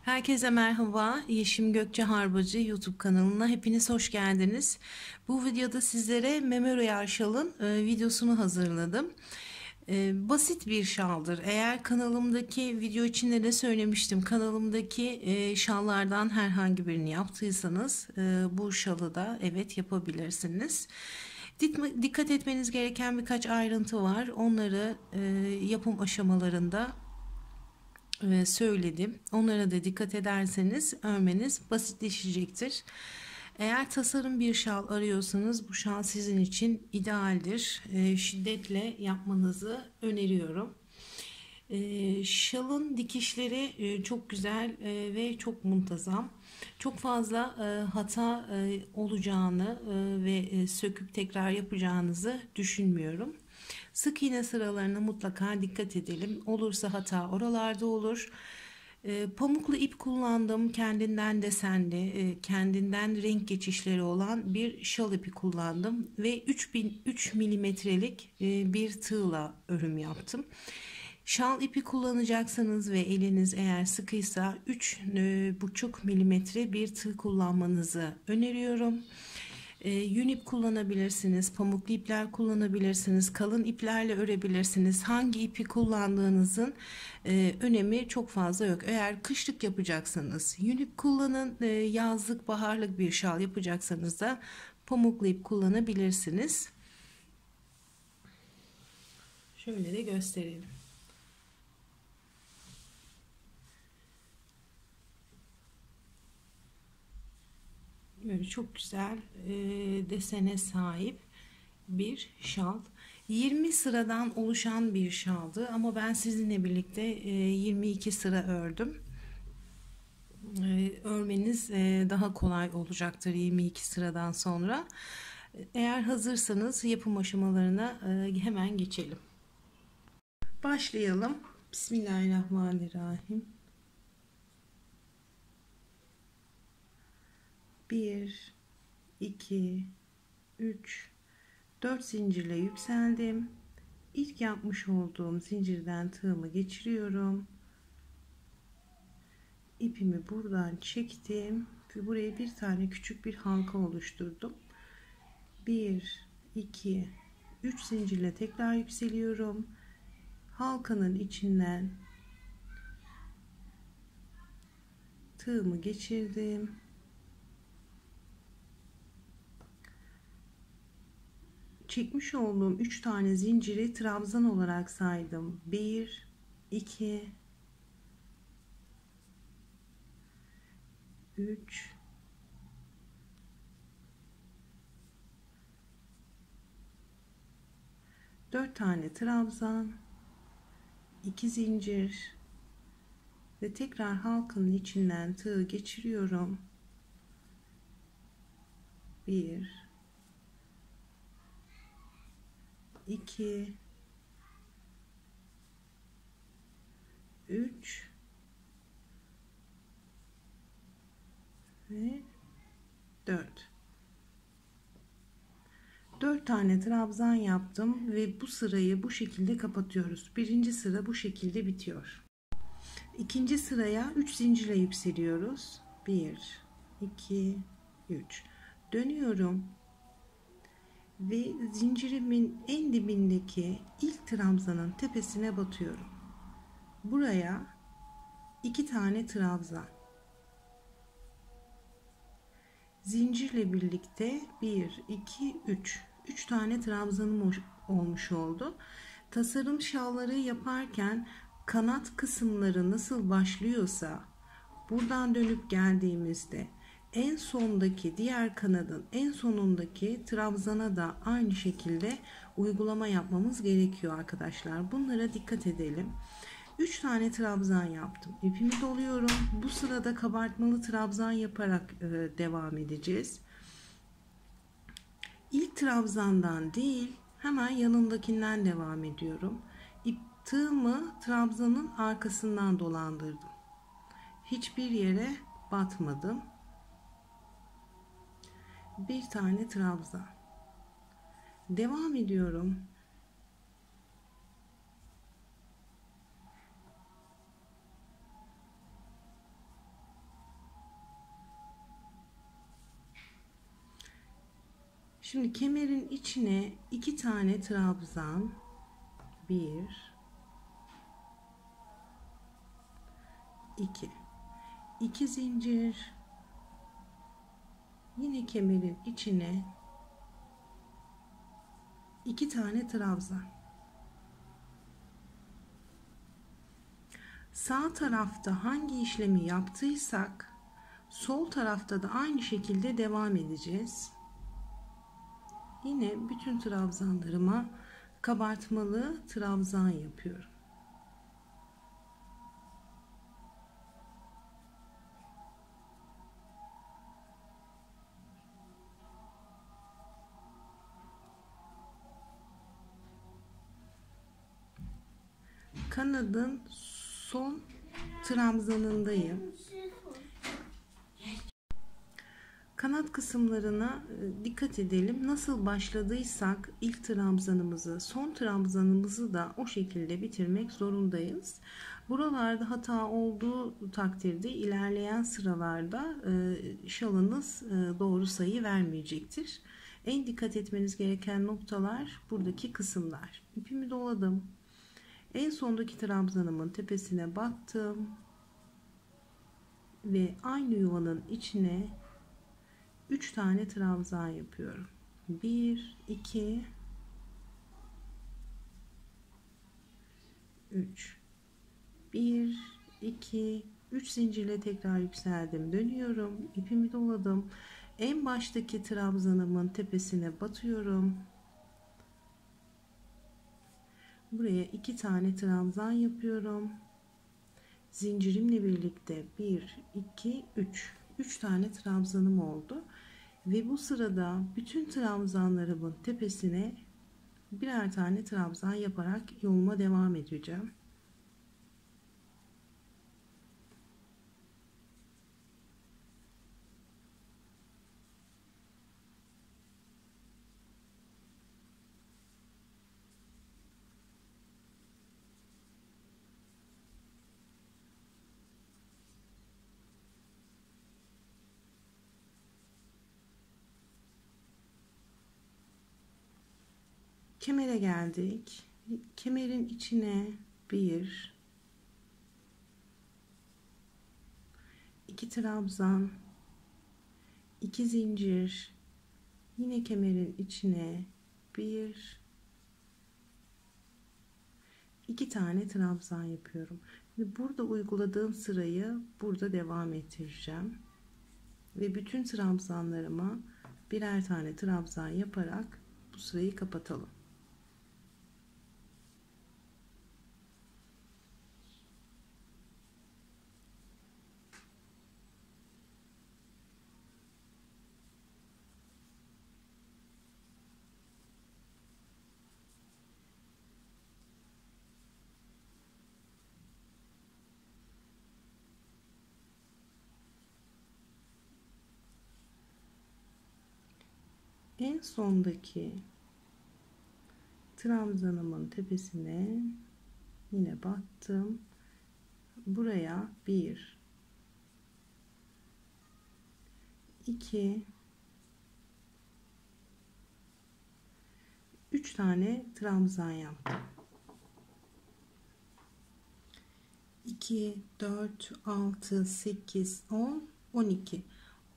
Herkese merhaba. Yeşim Gökçe Harbacı YouTube kanalına hepiniz hoş geldiniz. Bu videoda sizlere Memoria şalın videosunu hazırladım. Basit bir şaldır. Eğer kanalımdaki video içinde de söylemiştim. Kanalımdaki şallardan herhangi birini yaptıysanız bu şalı da evet yapabilirsiniz. Dikkat etmeniz gereken birkaç ayrıntı var. Onları yapım aşamalarında söyledim. Onlara da dikkat ederseniz örmeniz basitleşecektir. Eğer tasarım bir şal arıyorsanız bu şal sizin için idealdir. Şiddetle yapmanızı öneriyorum. Şalın dikişleri çok güzel ve çok muntazam. Çok fazla hata olacağını ve söküp tekrar yapacağınızı düşünmüyorum. Sık iğne sıralarına mutlaka dikkat edelim. Olursa hata oralarda olur. Pamuklu ip kullandım. Kendinden desenli, kendinden renk geçişleri olan bir şal ipi kullandım. Ve 3 milimetrelik bir tığla örüm yaptım. Şal ipi kullanacaksanız ve eliniz eğer sıkıysa 3,5 milimetre bir tığ kullanmanızı öneriyorum. Yün ip kullanabilirsiniz, pamuklu ipler kullanabilirsiniz, kalın iplerle örebilirsiniz. Hangi ipi kullandığınızın önemi çok fazla yok. Eğer kışlık yapacaksanız yün ip kullanın, yazlık, baharlık bir şal yapacaksanız da pamuklu ip kullanabilirsiniz. Şöyle de gösterelim. Böyle çok güzel desene sahip bir şal. 20 sıradan oluşan bir şaldı ama ben sizinle birlikte 22 sıra ördüm. Örmeniz daha kolay olacaktır 22 sıradan sonra. Eğer hazırsanız yapım aşamalarına hemen geçelim. Başlayalım. Bismillahirrahmanirrahim. 1, 2, 3, 4 zincirle yükseldim. İlk yapmış olduğum zincirden tığımı geçiriyorum. İpimi buradan çektim ve buraya bir tane küçük bir halka oluşturdum. 1, 2, 3 zincirle tekrar yükseliyorum. Halkanın içinden tığımı geçirdim. Çekmiş olduğum 3 tane zinciri trabzan olarak saydım. 1, 2, 3, 4 tane trabzan, 2 zincir ve tekrar halkanın içinden tığ geçiriyorum. 1, 2, 3 ve 4. 4 tane trabzan yaptım ve bu sırayı bu şekilde kapatıyoruz. Birinci sıra bu şekilde bitiyor. İkinci sıraya 3 zincirle yükseliyoruz. 1, 2, 3. Dönüyorum ve zincirimin en dibindeki ilk trabzanın tepesine batıyorum. Buraya 2 tane trabzan. Zincirle birlikte 1, 2, 3. 3 tane trabzanım olmuş oldu. Tasarım şalları yaparken kanat kısımları nasıl başlıyorsa buradan dönüp geldiğimizde en sondaki diğer kanadın en sonundaki trabzana da aynı şekilde uygulama yapmamız gerekiyor arkadaşlar. Bunlara dikkat edelim. 3 tane trabzan yaptım. İpimi doluyorum. Bu sırada kabartmalı trabzan yaparak devam edeceğiz. İlk trabzandan değil, hemen yanındakinden devam ediyorum. Tığımı trabzanın arkasından dolandırdım. Hiçbir yere batmadım. Bir tane trabzan. Devam ediyorum. Şimdi kemerin içine 2 tane trabzan, 1, 2, 2 zincir, yine kemerin içine 2 tane trabzan. Sağ tarafta hangi işlemi yaptıysak sol tarafta da aynı şekilde devam edeceğiz. Yine bütün trabzanlarıma kabartmalı trabzan yapıyorum. Kanadın son trabzanındayım. Kanat kısımlarına dikkat edelim. Nasıl başladıysak ilk trabzanımızı, son trabzanımızı da o şekilde bitirmek zorundayız. Buralarda hata olduğu takdirde ilerleyen sıralarda şalınız doğru sayı vermeyecektir. En dikkat etmeniz gereken noktalar buradaki kısımlar. İpimi doladım. En sondaki trabzanımın tepesine battım ve aynı yuvanın içine 3 tane trabzan yapıyorum. 1, 2, 3. 1, 2, 3 zincirle tekrar yükseldim. Dönüyorum. İpimi doladım. En baştaki trabzanımın tepesine batıyorum. Buraya 2 tane trabzan yapıyorum. Zincirimle birlikte 1, 2, 3. 3 tane trabzanım oldu. Ve bu sırada bütün trabzanlarımın tepesine birer tane trabzan yaparak yoluma devam edeceğim. Kemere geldik. Kemerin içine 1, 2 trabzan, 2 zincir, yine kemerin içine 1, 2 tane trabzan yapıyorum. Şimdi burada uyguladığım sırayı burada devam ettireceğim. Ve bütün trabzanlarıma birer tane trabzan yaparak bu sırayı kapatalım. En sondaki trabzanımın tepesine yine battım. Buraya 1, 2, 3 tane trabzan yaptım. 2, 4, 6, 8, 10, 12.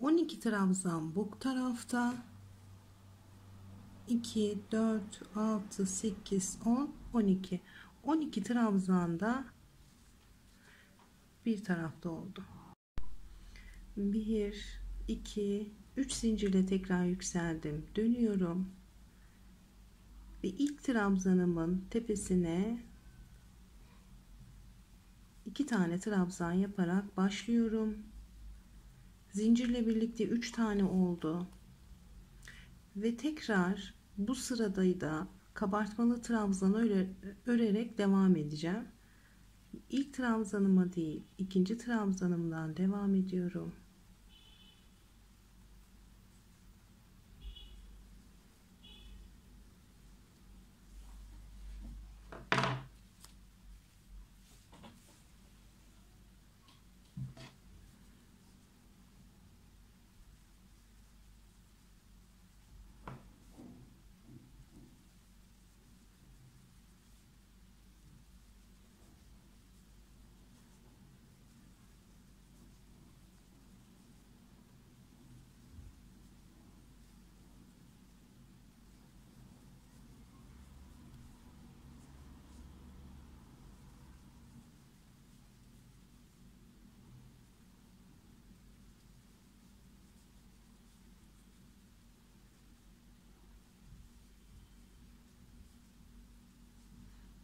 12 trabzan bu tarafta. 2, 4, 6, 8, 10, 12. 12 trabzan da bir tarafta oldu. 1, 2, 3 zincirle tekrar yükseldim. Dönüyorum. Ve ilk trabzanımın tepesine 2 tane trabzan yaparak başlıyorum. Zincirle birlikte 3 tane oldu. Ve tekrar bu sırada da kabartmalı trabzan örerek devam edeceğim. İlk trabzanıma değil, ikinci trabzanımdan devam ediyorum.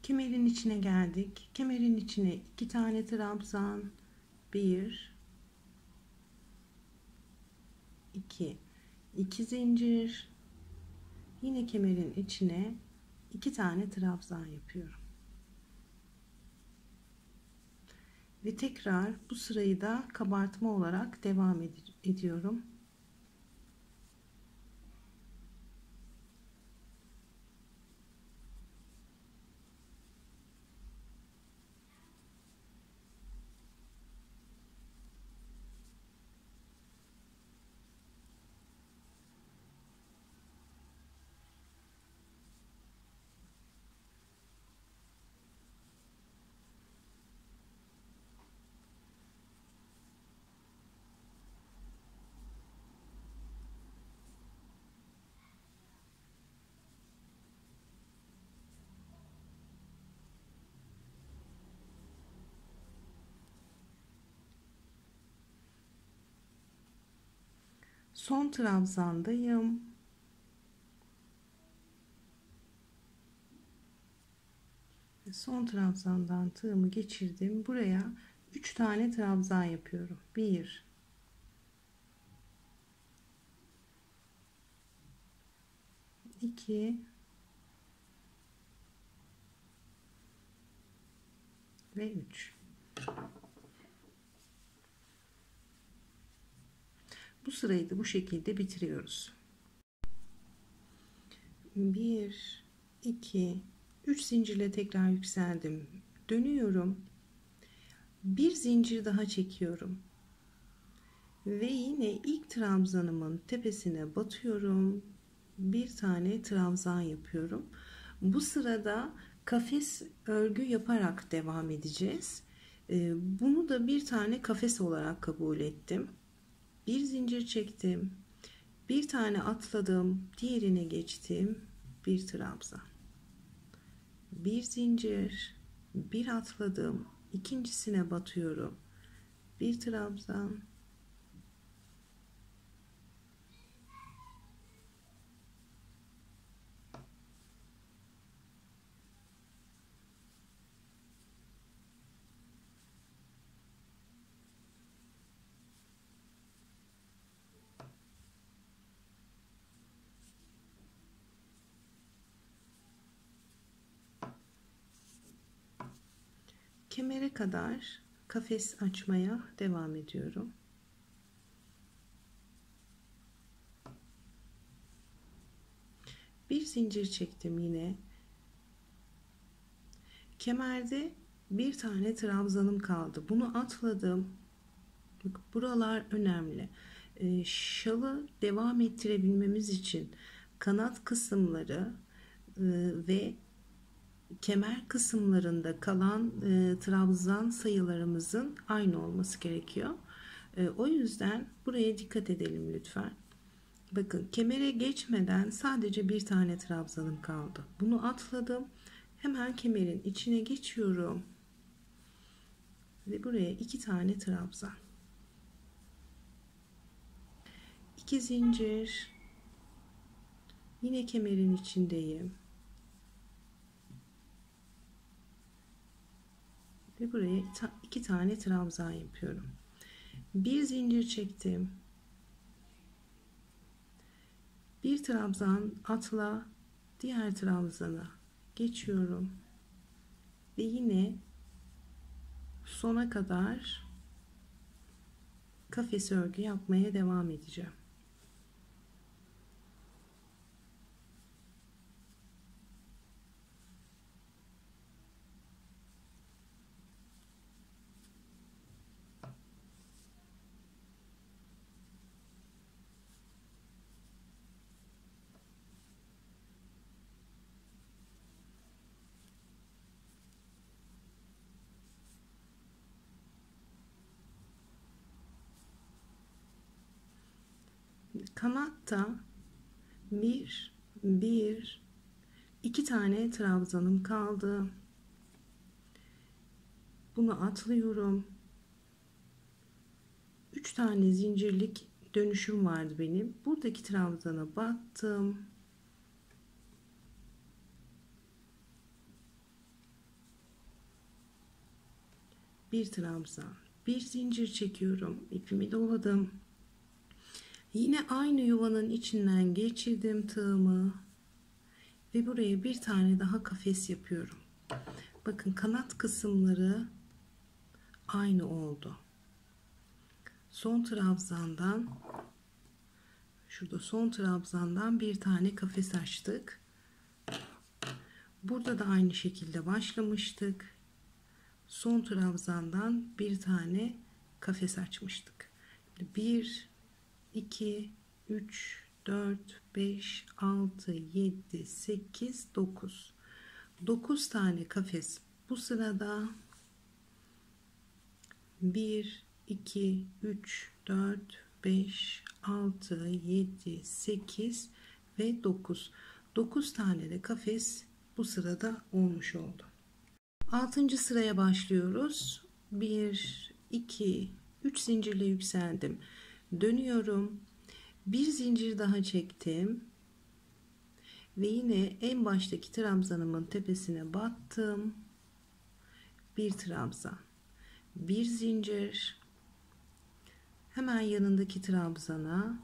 Kemerin içine geldik. Kemerin içine 2 tane trabzan, 1 2 zincir, yine kemerin içine 2 tane trabzan yapıyorum ve tekrar bu sırayı da kabartma olarak devam ediyorum. Son trabzandayım. Son trabzandan tığımı geçirdim. Buraya 3 tane trabzan yapıyorum. 1 2 ve 3. Bu sırayı da bu şekilde bitiriyoruz. 1 2 3 zincirle tekrar yükseldim. Dönüyorum. Bir zincir daha çekiyorum. Ve yine ilk trabzanımın tepesine batıyorum. Bir tane trabzan yapıyorum. Bu sırada kafes örgü yaparak devam edeceğiz. Bunu da bir tane kafes olarak kabul ettim. Bir zincir çektim. Bir tane atladım. Diğerine geçtim. Bir trabzan. Bir zincir. Bir atladım. İkincisine batıyorum. Bir trabzan. Kemere kadar kafes açmaya devam ediyorum. Bir zincir çektim yine. Kemerde bir tane trabzanım kaldı. Bunu atladım. Bak, buralar önemli. Şalı devam ettirebilmemiz için kanat kısımları ve kemer kısımlarında kalan trabzan sayılarımızın aynı olması gerekiyor. O yüzden buraya dikkat edelim lütfen. Bakın, kemere geçmeden sadece bir tane trabzanım kaldı. Bunu atladım. Hemen kemerin içine geçiyorum. Ve buraya 2 tane trabzan. 2 zincir. Yine kemerin içindeyim. Ve buraya 2 tane trabzan yapıyorum. Bir zincir çektim. Bir trabzan atla, diğer trabzana geçiyorum. Ve yine sona kadar kafes örgü yapmaya devam edeceğim. Kanatta iki tane trabzanım kaldı. Bunu atlıyorum. 3 tane zincirlik dönüşüm vardı benim. Buradaki trabzana battım. bir trabzan, bir zincir çekiyorum, ipimi doladım, yine aynı yuvanın içinden geçirdim tığımı ve buraya bir tane daha kafes yapıyorum. Bakın kanat kısımları aynı oldu. Son trabzandan, şurada son trabzandan bir tane kafes açtık. Burada da aynı şekilde başlamıştık. Son trabzandan bir tane kafes açmıştık. 1, 2, 3, 4, 5, 6, 7, 8, 9. 9 tane kafes. Bu sırada 1, 2, 3, 4, 5, 6, 7, 8 ve 9. 9 tane de kafes bu sırada olmuş oldu. 6. sıraya başlıyoruz. 1, 2, 3 zincirle yükseldim. Dönüyorum. Bir zincir daha çektim. Ve yine en baştaki trabzanımın tepesine battım. Bir trabzan. Bir zincir. Hemen yanındaki trabzana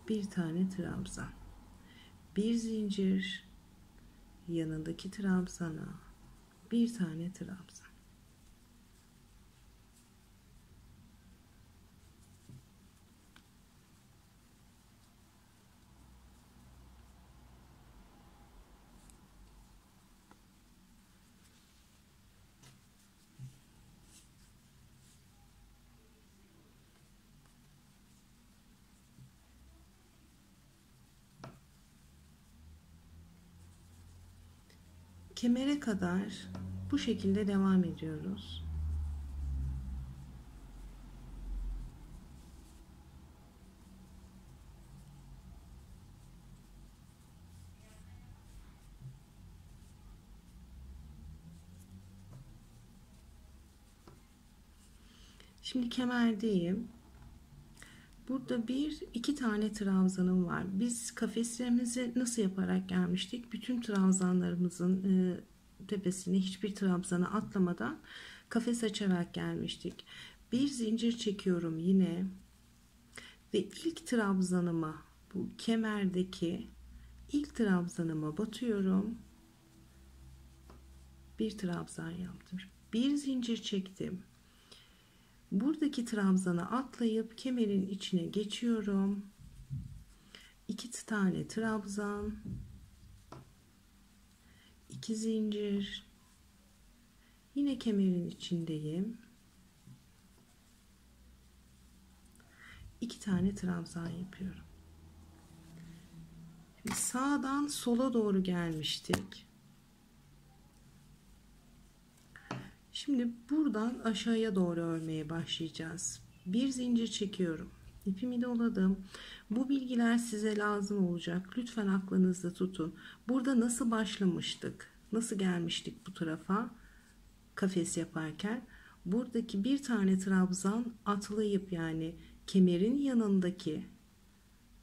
bir tane trabzan. Bir zincir. Yanındaki trabzana bir tane trabzan. Kemere kadar bu şekilde devam ediyoruz. Şimdi kemerdeyim. Burada iki tane trabzanım var. Biz kafeslerimizi nasıl yaparak gelmiştik? Bütün trabzanlarımızın tepesine hiçbir trabzanı atlamadan kafes açarak gelmiştik. Bir zincir çekiyorum yine ve ilk trabzanıma, bu kemerdeki ilk trabzanıma batıyorum. Bir trabzan yaptım. Bir zincir çektim. Buradaki trabzana atlayıp kemerin içine geçiyorum. 2 tane trabzan, 2 zincir, yine kemerin içindeyim. 2 tane trabzan yapıyorum. Şimdi sağdan sola doğru gelmiştik. Şimdi buradan aşağıya doğru örmeye başlayacağız. Bir zincir çekiyorum. İpimi doladım. Bu bilgiler size lazım olacak. Lütfen aklınızda tutun. Burada nasıl başlamıştık? Nasıl gelmiştik bu tarafa? Kafes yaparken. Buradaki bir tane trabzan atlayıp, yani kemerin yanındaki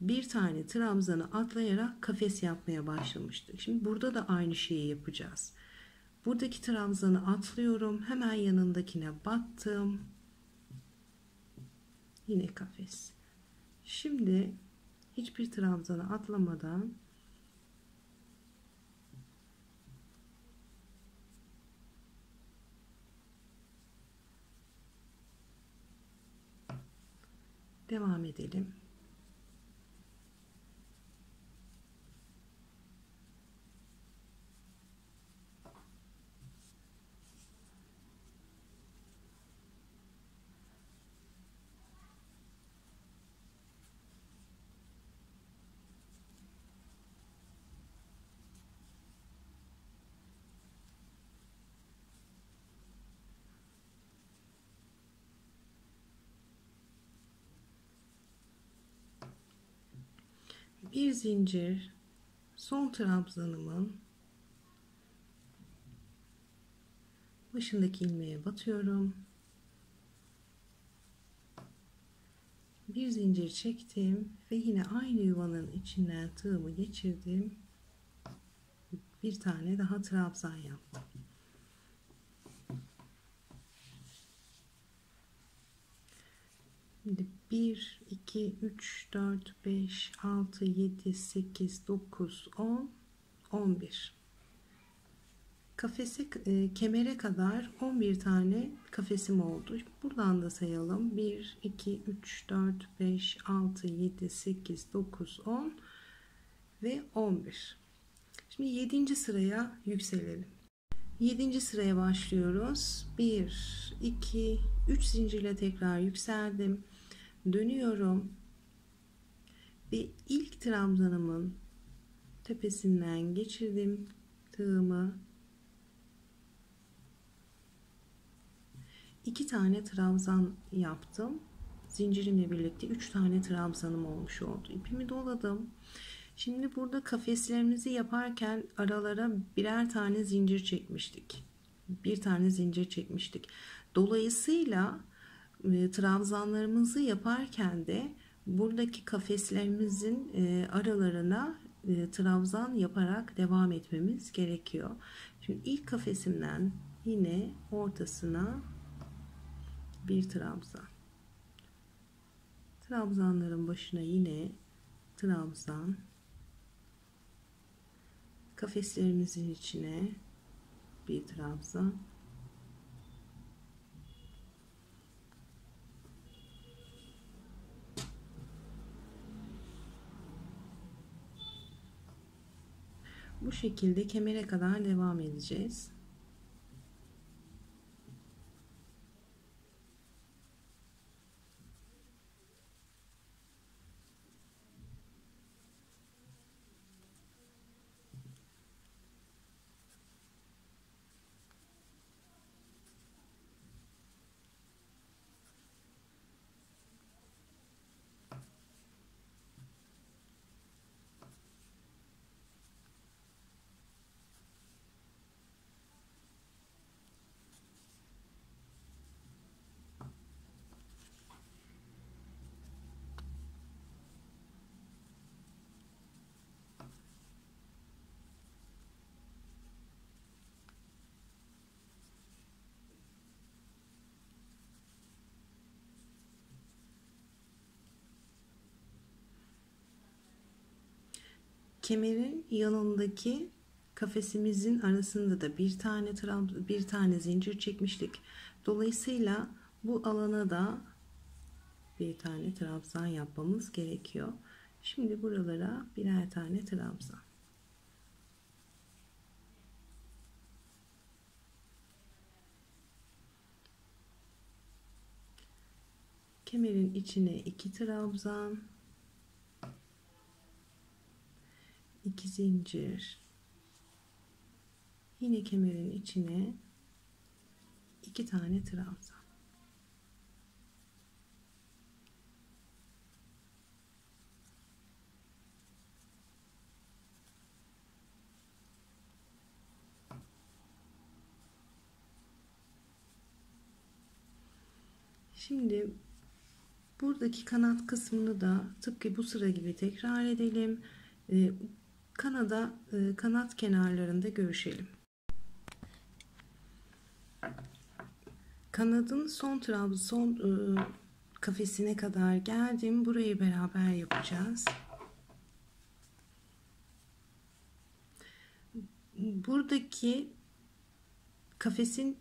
bir tane trabzanı atlayarak kafes yapmaya başlamıştık. Şimdi burada da aynı şeyi yapacağız. Buradaki trabzanı atlıyorum. Hemen yanındakine battım. Yine kafes. Şimdi hiçbir trabzanı atlamadan devam edelim. Bir zincir, son trabzanımın başındaki ilmeğe batıyorum. Bir zincir çektim ve yine aynı yuvanın içinden tığımı geçirdim. Bir tane daha trabzan yaptım. Şimdi 1, 2, 3, 4, 5, 6, 7, 8, 9, 10, 11. Kafese, kemere kadar 11 tane kafesim oldu. Buradan da sayalım. 1, 2, 3, 4, 5, 6, 7, 8, 9, 10 ve 11. Şimdi 7. sıraya yükselelim. 7. sıraya başlıyoruz. 1, 2, 3 zincirle tekrar yükseldim. Dönüyorum. Ve ilk trabzanımın tepesinden geçirdim tığımı. 2 tane trabzan yaptım. Zincirimle birlikte 3 tane trabzanım olmuş oldu. İpimi doladım. Şimdi burada kafeslerimizi yaparken aralara birer tane zincir çekmiştik. Bir tane zincir çekmiştik. Dolayısıyla trabzanlarımızı yaparken de buradaki kafeslerimizin aralarına trabzan yaparak devam etmemiz gerekiyor. Şimdi ilk kafesimden yine ortasına bir trabzan. Trabzanların başına yine trabzan. Kafeslerimizin içine bir trabzan. Bu şekilde kemere kadar devam edeceğiz. Kemerin yanındaki kafesimizin arasında da bir tane zincir çekmiştik. Dolayısıyla bu alana da bir tane trabzan yapmamız gerekiyor. Şimdi buralara birer tane trabzan. Kemerin içine 2 trabzan, 2 zincir, yine kemerin içine 2 tane trabzan. Şimdi buradaki kanat kısmını da tıpkı bu sıra gibi tekrar edelim. Kanat kenarlarında görüşelim. Kanadın son kafesine kadar geldim. Burayı beraber yapacağız. Buradaki kafesin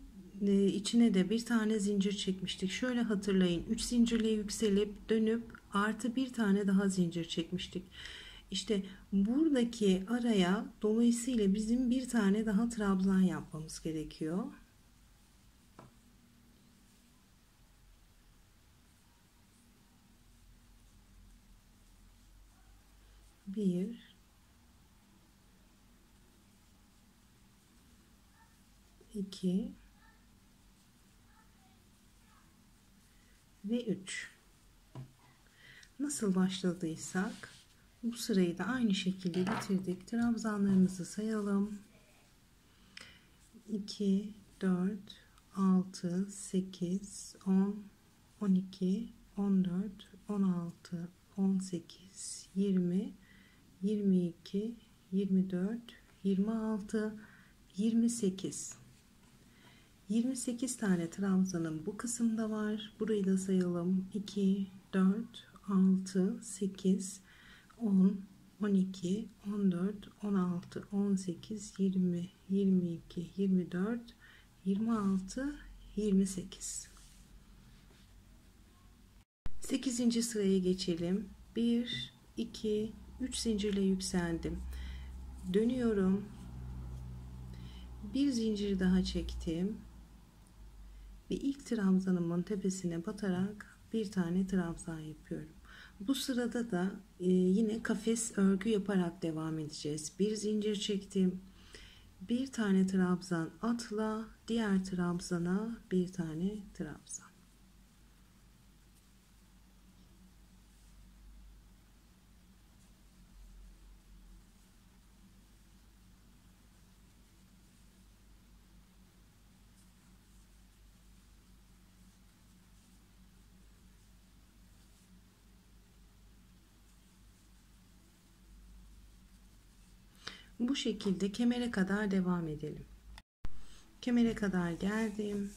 içine de bir tane zincir çekmiştik. Şöyle hatırlayın. 3 zincirle yükselip dönüp artı bir tane daha zincir çekmiştik. İşte buradaki araya dolayısıyla bizim bir tane daha trabzan yapmamız gerekiyor. Bir, iki ve 3. Nasıl başladıysak bu sırayı da aynı şekilde bitirdik. Trabzanlarımızı sayalım. 2, 4, 6, 8, 10, 12, 14, 16, 18, 20, 22, 24, 26, 28. 28 tane trabzanım bu kısımda var. Burayı da sayalım. 2, 4, 6, 8, 10, 12, 14, 16, 18, 20, 22, 24, 26, 28. 8. sıraya geçelim. 1, 2, 3 zincirle yükseldim. Dönüyorum. Bir zincir daha çektim. Ve ilk trabzanımın tepesine batarak bir tane trabzan yapıyorum. Bu sırada da yine kafes örgü yaparak devam edeceğiz. Bir zincir çektim. Bir tane trabzan atla, diğer trabzana bir tane trabzan. Bu şekilde kemere kadar devam edelim. Kemere kadar geldim.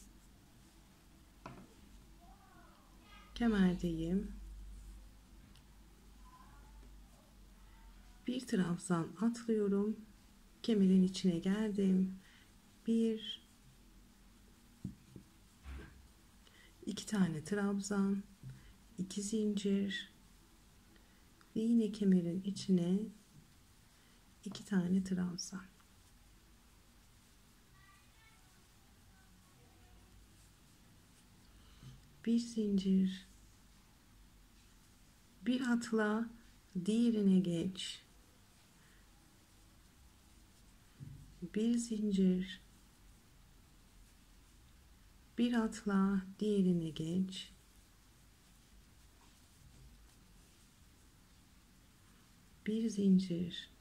Kemerdeyim. Bir trabzan atlıyorum. Kemerin içine geldim. Bir, iki tane trabzan, iki zincir ve yine kemerin içine iki tane trabzan. Bir zincir, bir atla, diğerine geç. Bir zincir, bir atla, diğerine geç. Bir zincir,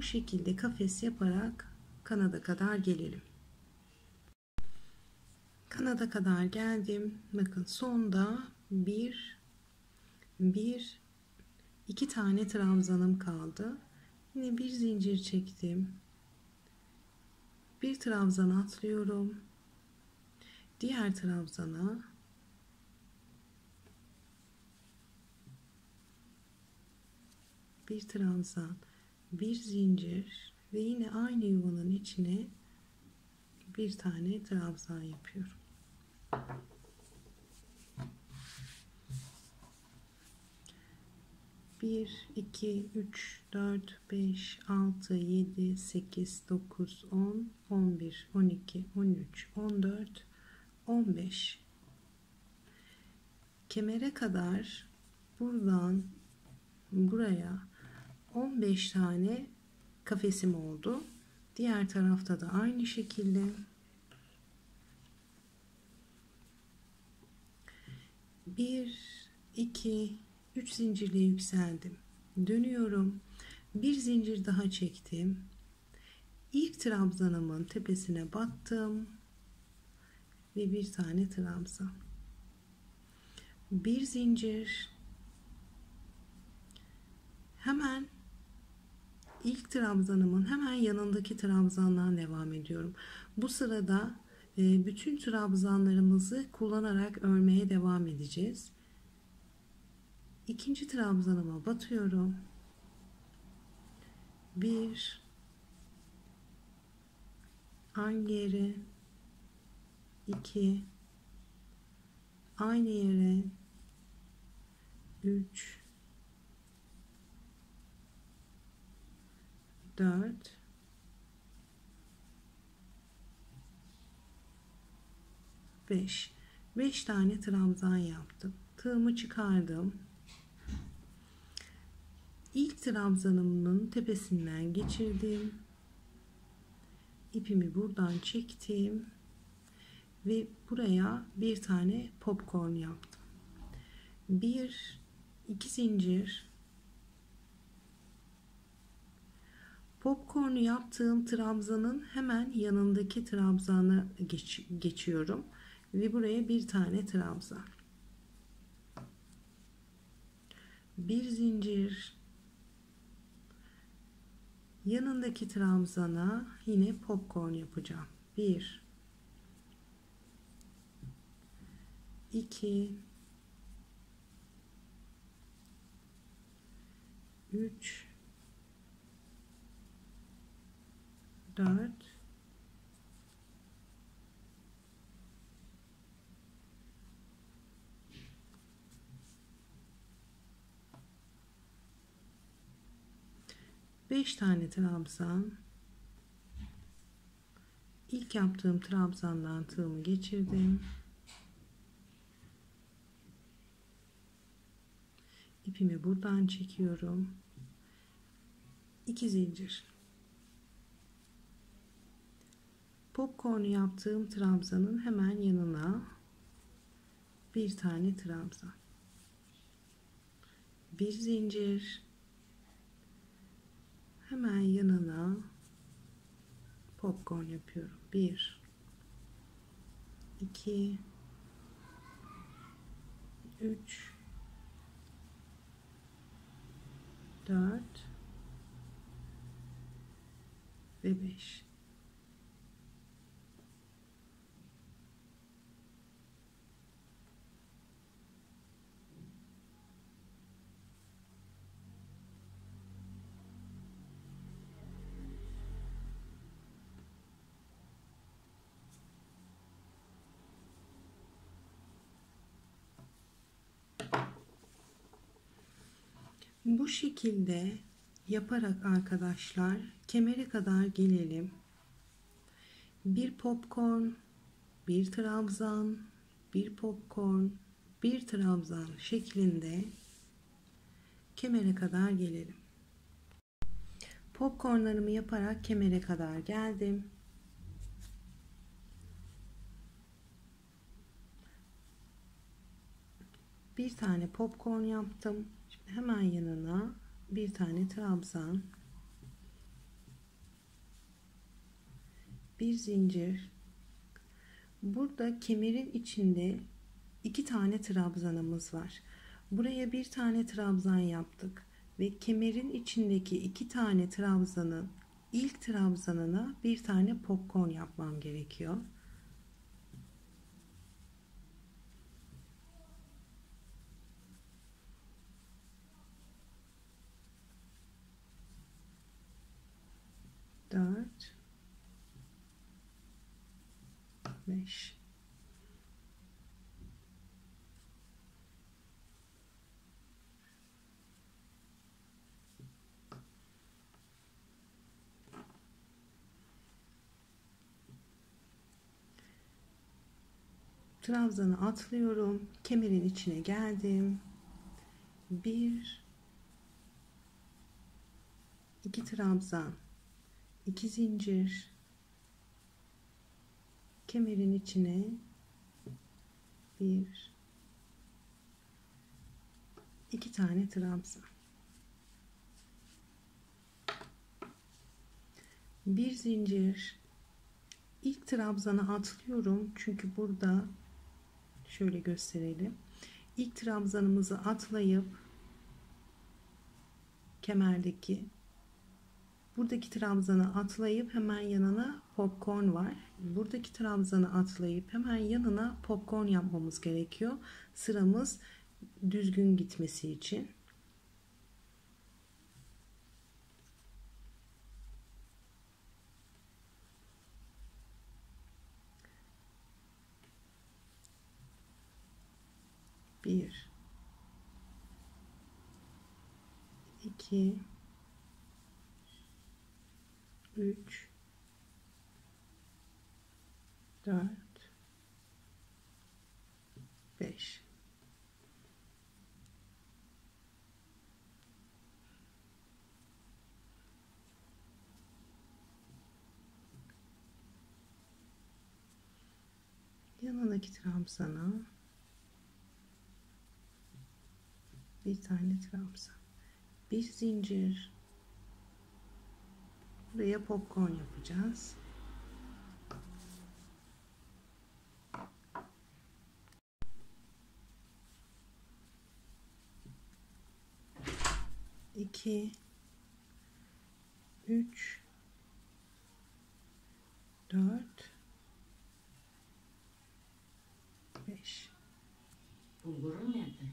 bu şekilde kafes yaparak kanada kadar gelelim. Kanada kadar geldim. Bakın sonda iki tane trabzanım kaldı. Yine bir zincir çektim. Bir trabzan atlıyorum. Diğer trabzana bir trabzan, bir zincir ve yine aynı yuvanın içine bir tane trabzan yapıyorum. Bir, iki, üç, dört, beş, altı, yedi, sekiz, dokuz, 10, 11, 12, 13, 14, 15. Kemere kadar buradan buraya 15 tane kafesim oldu. Diğer tarafta da aynı şekilde. Bir, iki, 3 zincirle yükseldim. Dönüyorum. Bir zincir daha çektim. İlk trabzanımın tepesine battım ve bir tane trabzan. Bir zincir. Hemen ilk trabzanımın hemen yanındaki trabzandan devam ediyorum. Bu sırada bütün trabzanlarımızı kullanarak örmeye devam edeceğiz. İkinci trabzanıma batıyorum. Bir, aynı yere, iki, aynı yere, üç, 4, 5. 5 tane trabzan yaptım. Tığımı çıkardım. İlk trabzanımın tepesinden geçirdim. İpimi buradan çektim ve buraya bir tane popcorn yaptım. Bir, iki zincir. Popcorn'u yaptığım trabzanın hemen yanındaki trabzana geçiyorum ve buraya bir tane trabzan. Bir zincir. Yanındaki trabzana yine popcorn yapacağım. 1, 2, 3, 4, 5 tane trabzan. İlk yaptığım trabzandan tığımı geçirdim. İpimi buradan çekiyorum. 2 zincir. Popcorn yaptığım trabzanın hemen yanına bir tane trabzan. Bir zincir. Hemen yanına popcorn yapıyorum. 1, 2, 3, 4 ve 5. Bu şekilde yaparak arkadaşlar kemere kadar gelelim. Bir popcorn, bir trabzan, bir popcorn, bir trabzan şeklinde kemere kadar gelelim. Popcornlarımı yaparak kemere kadar geldim. Bir tane popcorn yaptım. Şimdi hemen yanına bir tane trabzan, bir zincir. Burada kemerin içinde 2 tane trabzanımız var. Buraya bir tane trabzan yaptık ve kemerin içindeki 2 tane trabzanın ilk trabzanına bir tane popcorn yapmam gerekiyor. Dört, 5. Trabzanı atlıyorum. Kemerin içine geldim. 1, 2 trabzan, 2 zincir. Kemerin içine 1, 2 tane trabzan. Bir zincir. İlk trabzanı atlıyorum. Çünkü burada şöyle gösterelim. İlk trabzanımızı atlayıp kemerdeki buradaki trabzanı atlayıp hemen yanına popcorn var. Buradaki trabzanı atlayıp hemen yanına popcorn yapmamız gerekiyor. Sıramız düzgün gitmesi için. Bir, 2, 3, 4, 5. Yanındaki trabzana bir tane trabzan, bir zincir. Buraya popcorn yapacağız. İki, 3, 4, 5. Bulgurum nerede?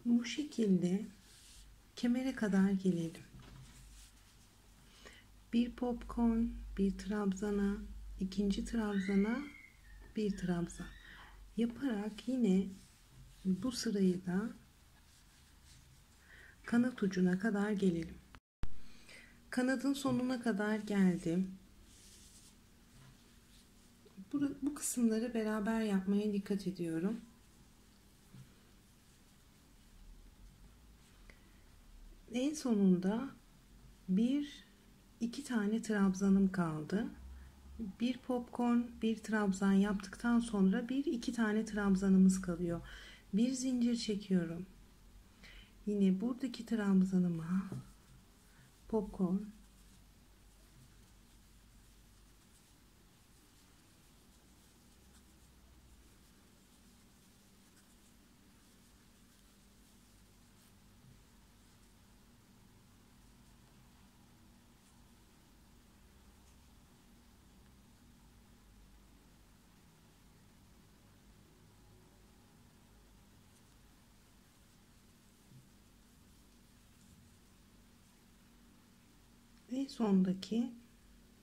Bu şekilde kemere kadar gelelim. Bir popcorn, bir trabzana, ikinci trabzana, bir trabzan yaparak yine bu sırayı da kanat ucuna kadar gelelim. Kanadın sonuna kadar geldim. Bu kısımları beraber yapmaya dikkat ediyorum. En sonunda iki tane trabzanım kaldı. Bir popcorn, bir trabzan yaptıktan sonra iki tane trabzanımız kalıyor. Bir zincir çekiyorum. Yine buradaki trabzanıma popcorn, ve sondaki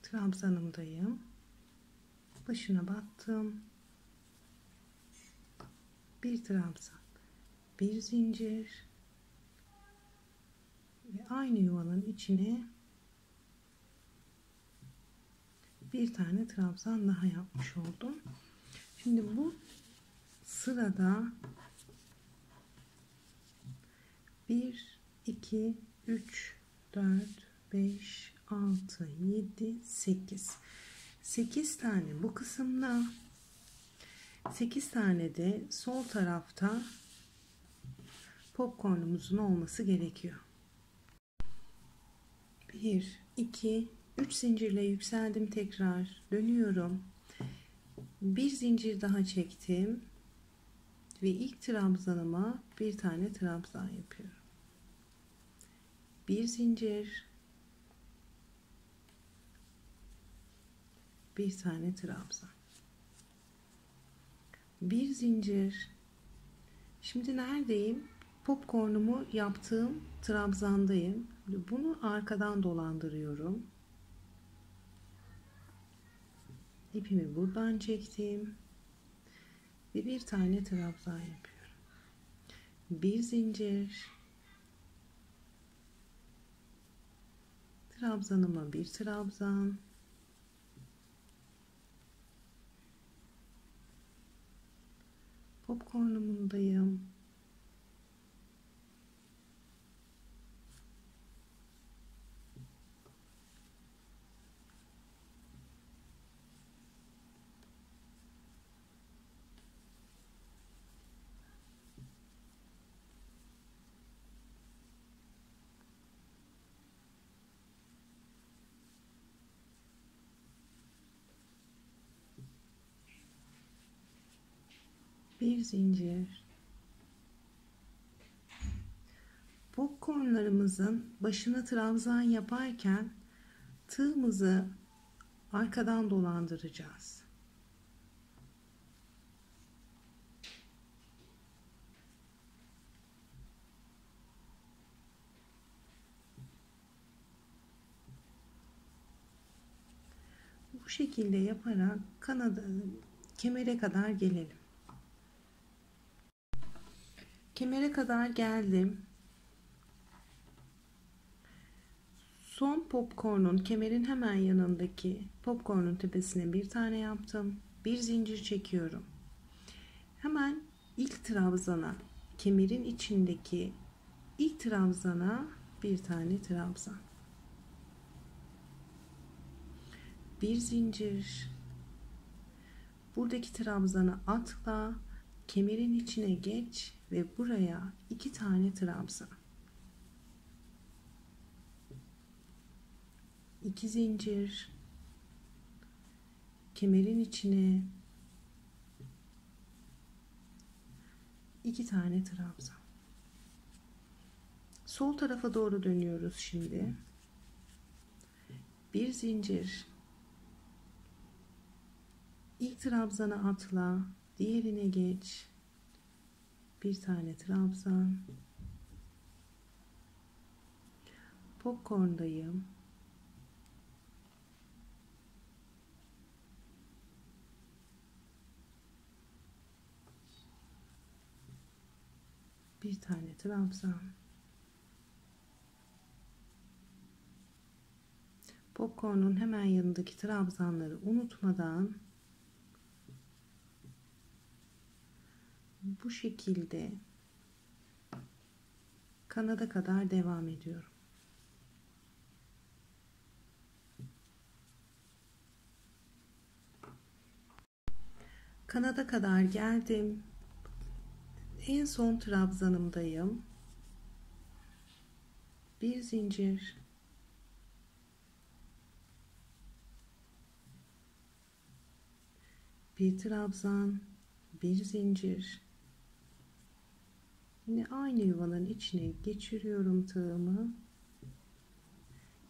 trabzanımdayım. Başına battım. Bir trabzan, bir zincir ve aynı yuvanın içine bir tane trabzan daha yapmış oldum. Şimdi bu sırada 1, 2, 3, 4, 5, 6, 7, 8. 8 tane bu kısımda, 8 tane de sol tarafta popcornumuzun olması gerekiyor. 1, 2, 3 zincirle yükseldim, tekrar dönüyorum. Bir zincir daha çektim ve ilk trabzanıma bir tane trabzan yapıyorum. Bir zincir, bir tane trabzan, bir zincir. Şimdi neredeyim? Popcornumu yaptığım trabzandayım. Bunu arkadan dolandırıyorum. İpimi buradan çektim ve bir tane trabzan yapıyorum. Bir zincir, trabzanıma bir trabzan, popcornumundayım. Bir zincir. Popcornlarımızın başına trabzan yaparken tığımızı arkadan dolandıracağız. Bu şekilde yaparak kemere kadar gelelim. Kemere kadar geldim. Son popcornun, kemerin hemen yanındaki popcornun tepesine bir tane yaptım. Bir zincir çekiyorum. Hemen ilk trabzana, kemerin içindeki ilk trabzana bir tane trabzan. Bir zincir. Buradaki trabzanı atla, kemerin içine geç ve buraya iki tane trabzan. 2 zincir, kemerin içine 2 tane trabzan. Sol tarafa doğru dönüyoruz şimdi. Bir zincir. İlk trabzana atla, diğerine geç. Bir tane trabzan. Popcorn'dayım. Bir tane trabzan. Popcorn'un hemen yanındaki trabzanları unutmadan bu şekilde kanada kadar devam ediyorum. Kanada kadar geldim. En son trabzanımdayım. Bir zincir. Bir trabzan, bir zincir. Yine aynı yuvanın içine geçiriyorum tığımı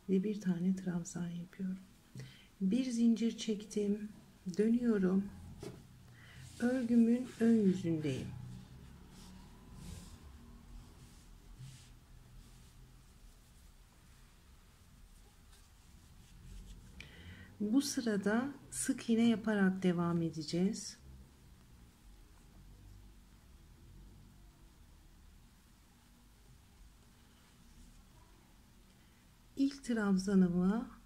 ve bir tane trabzan yapıyorum. Bir zincir çektim, dönüyorum. Örgümün ön yüzündeyim. Bu sırada sık iğne yaparak devam edeceğiz. İlk trabzanıma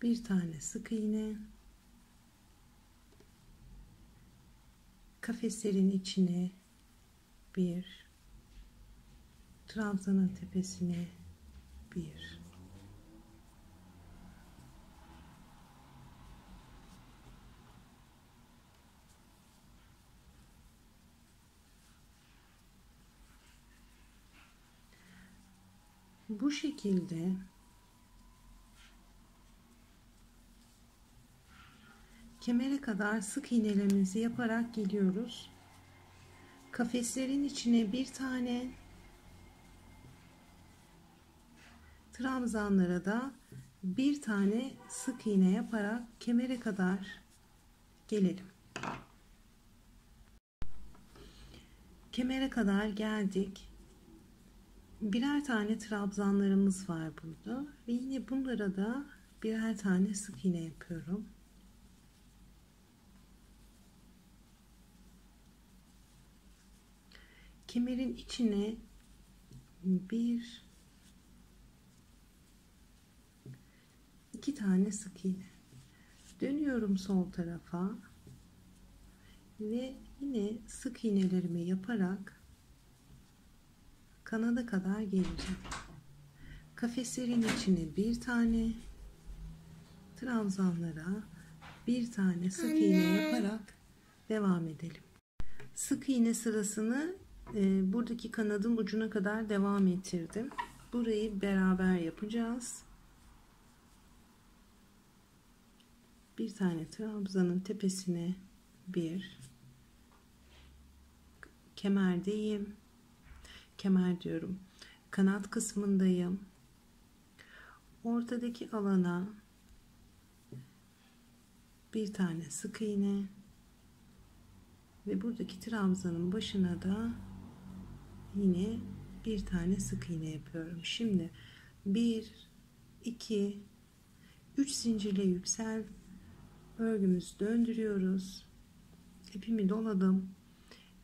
bir tane sık iğne, kafeslerin içine bir, trabzanın tepesine bir, bu şekilde kemere kadar sık iğnelerimizi yaparak geliyoruz. Kafeslerin içine bir tane, trabzanlara da bir tane sık iğne yaparak kemere kadar gelelim. Kemere kadar geldik. Birer tane trabzanlarımız var burada ve yine bunlara da birer tane sık iğne yapıyorum. Kemerin içine iki tane sık iğne. Dönüyorum sol tarafa ve yine sık iğnelerimi yaparak kanada kadar geleceğim. Kafeslerin içine bir tane, trabzanlara bir tane sık iğne yaparak devam edelim. Sık iğne sırasını buradaki kanadın ucuna kadar devam ettirdim. Burayı beraber yapacağız. Bir tane trabzanın tepesine bir, kemerdeyim. Kemer diyorum. Kanat kısmındayım. Ortadaki alana bir tane sık iğne ve buradaki trabzanın başına da yine bir tane sık iğne yapıyorum. Şimdi 1 2 3 zincirle yüksel, örgümüzü döndürüyoruz. İpimi doladım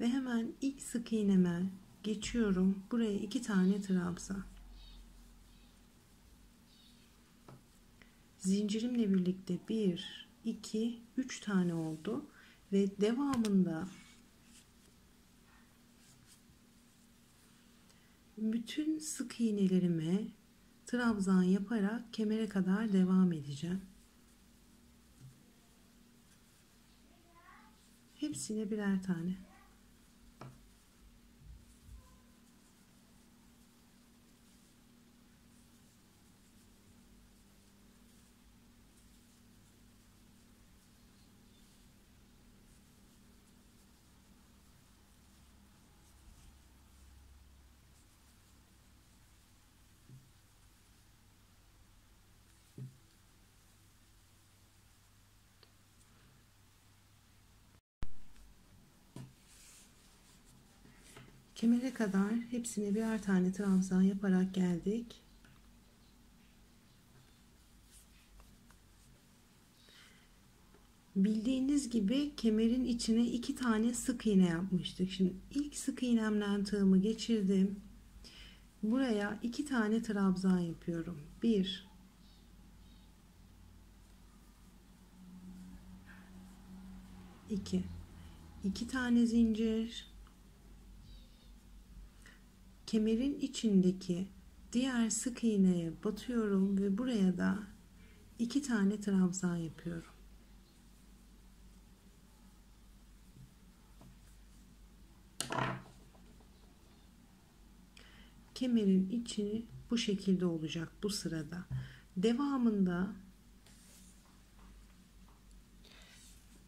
ve hemen ilk sık iğneme geçiyorum. Buraya 2 tane trabzan. Zincirimle birlikte 1 2 3 tane oldu ve devamında bütün sık iğnelerime trabzan yaparak kemere kadar devam edeceğim. Hepsine birer tane. Kemere kadar hepsine birer tane trabzan yaparak geldik. Bildiğiniz gibi kemerin içine 2 tane sık iğne yapmıştık. Şimdi ilk sık iğnemden tığımı geçirdim. Buraya 2 tane trabzan yapıyorum. 1 2 2 tane zincir. Kemerin içindeki diğer sık iğneye batıyorum ve buraya da 2 tane trabzan yapıyorum. Kemerin içi bu şekilde olacak bu sırada. Devamında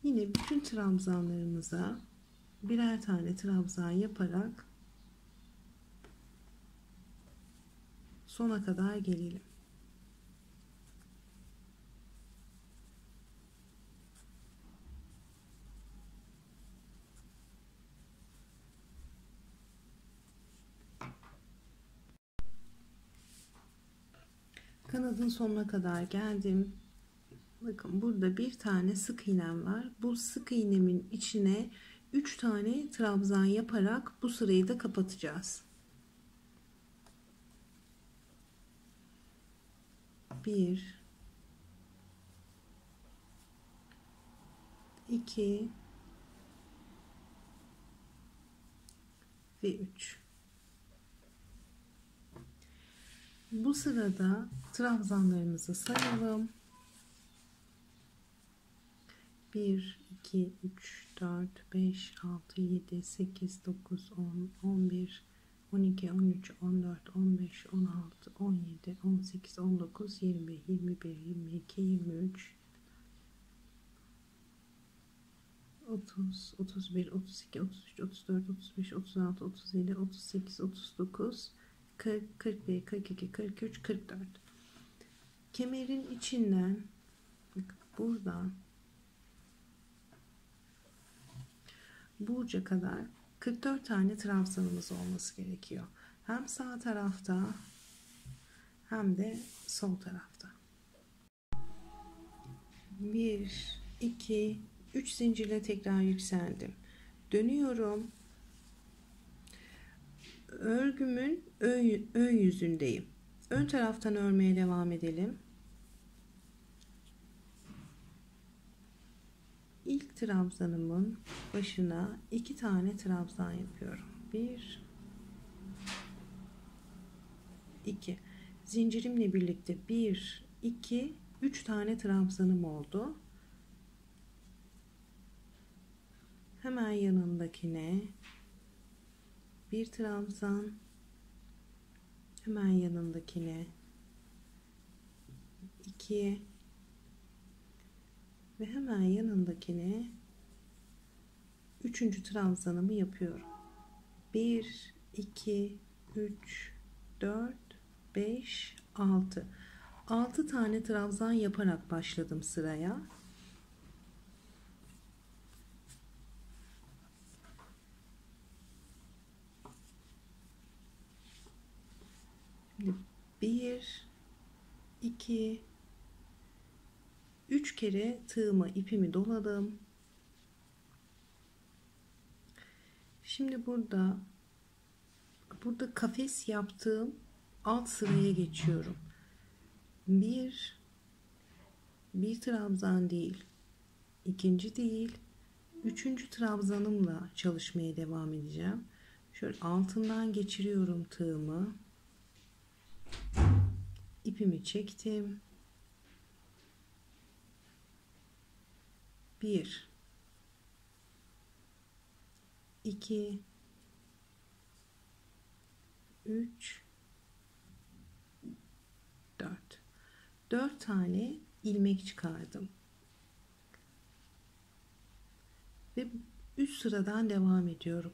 yine bütün trabzanlarımıza birer tane trabzan yaparak sona kadar gelelim. Kanadın sonuna kadar geldim. Bakın burada bir tane sık iğnem var. Bu sık iğnemin içine 3 tane trabzan yaparak bu sırayı da kapatacağız. 1 2 ve 3. Bu sırada trabzanlarımızı sayalım. 1 2 3 4 5 6 7 8 9 10 11 12 13 14 15 16 17 18 19 20 21 22 23 30 31 32 33 34 35 36 37 38 39 40 41 42 43 44. Kemerin içinden buradan bu uca kadar 44 tane trabzanımız olması gerekiyor. Hem sağ tarafta hem de sol tarafta. 1 2 3 zincirle tekrar yükseldim. Dönüyorum. Örgümün ön yüzündeyim. Ön taraftan örmeye devam edelim. İlk trabzanımın başına 2 tane trabzan yapıyorum. 1 2 zincirimle birlikte 1 2 3 tane trabzanım oldu. Hemen yanındakine bir trabzan, hemen yanındakine 2 ve hemen yanındakine 3. trabzanımı yapıyorum. 1 2 3 4 5 6 tane trabzan yaparak başladım sıraya. Şimdi 1 2 3 kere tığıma ipimi doladım. Şimdi burada kafes yaptığım alt sıraya geçiyorum. Bir trabzan değil, ikinci değil, 3. trabzanımla çalışmaya devam edeceğim. Şöyle altından geçiriyorum tığımı. İpimi çektim. 1 2 3 4 tane ilmek çıkardım ve üst sıradan devam ediyorum.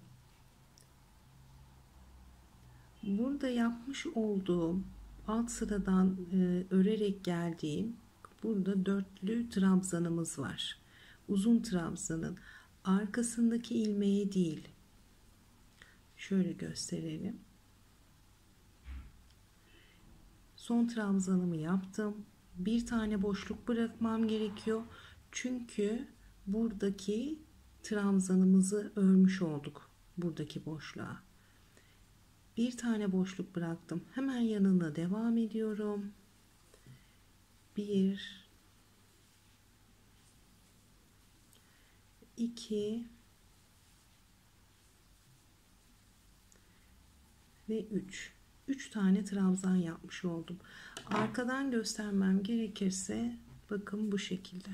Burada yapmış olduğum alt sıradan örerek geldiğim burada dörtlü trabzanımız var. Uzun trabzanın arkasındaki ilmeğe değil, Şöyle gösterelim. Son trabzanımı yaptım. Bir tane boşluk bırakmam gerekiyor. Çünkü buradaki trabzanımızı örmüş olduk. Buradaki boşluğa. Bir tane boşluk bıraktım. Hemen yanına devam ediyorum. 1 2 ve 3 tane trabzan yapmış oldum. Arkadan göstermem gerekirse bakın bu şekilde.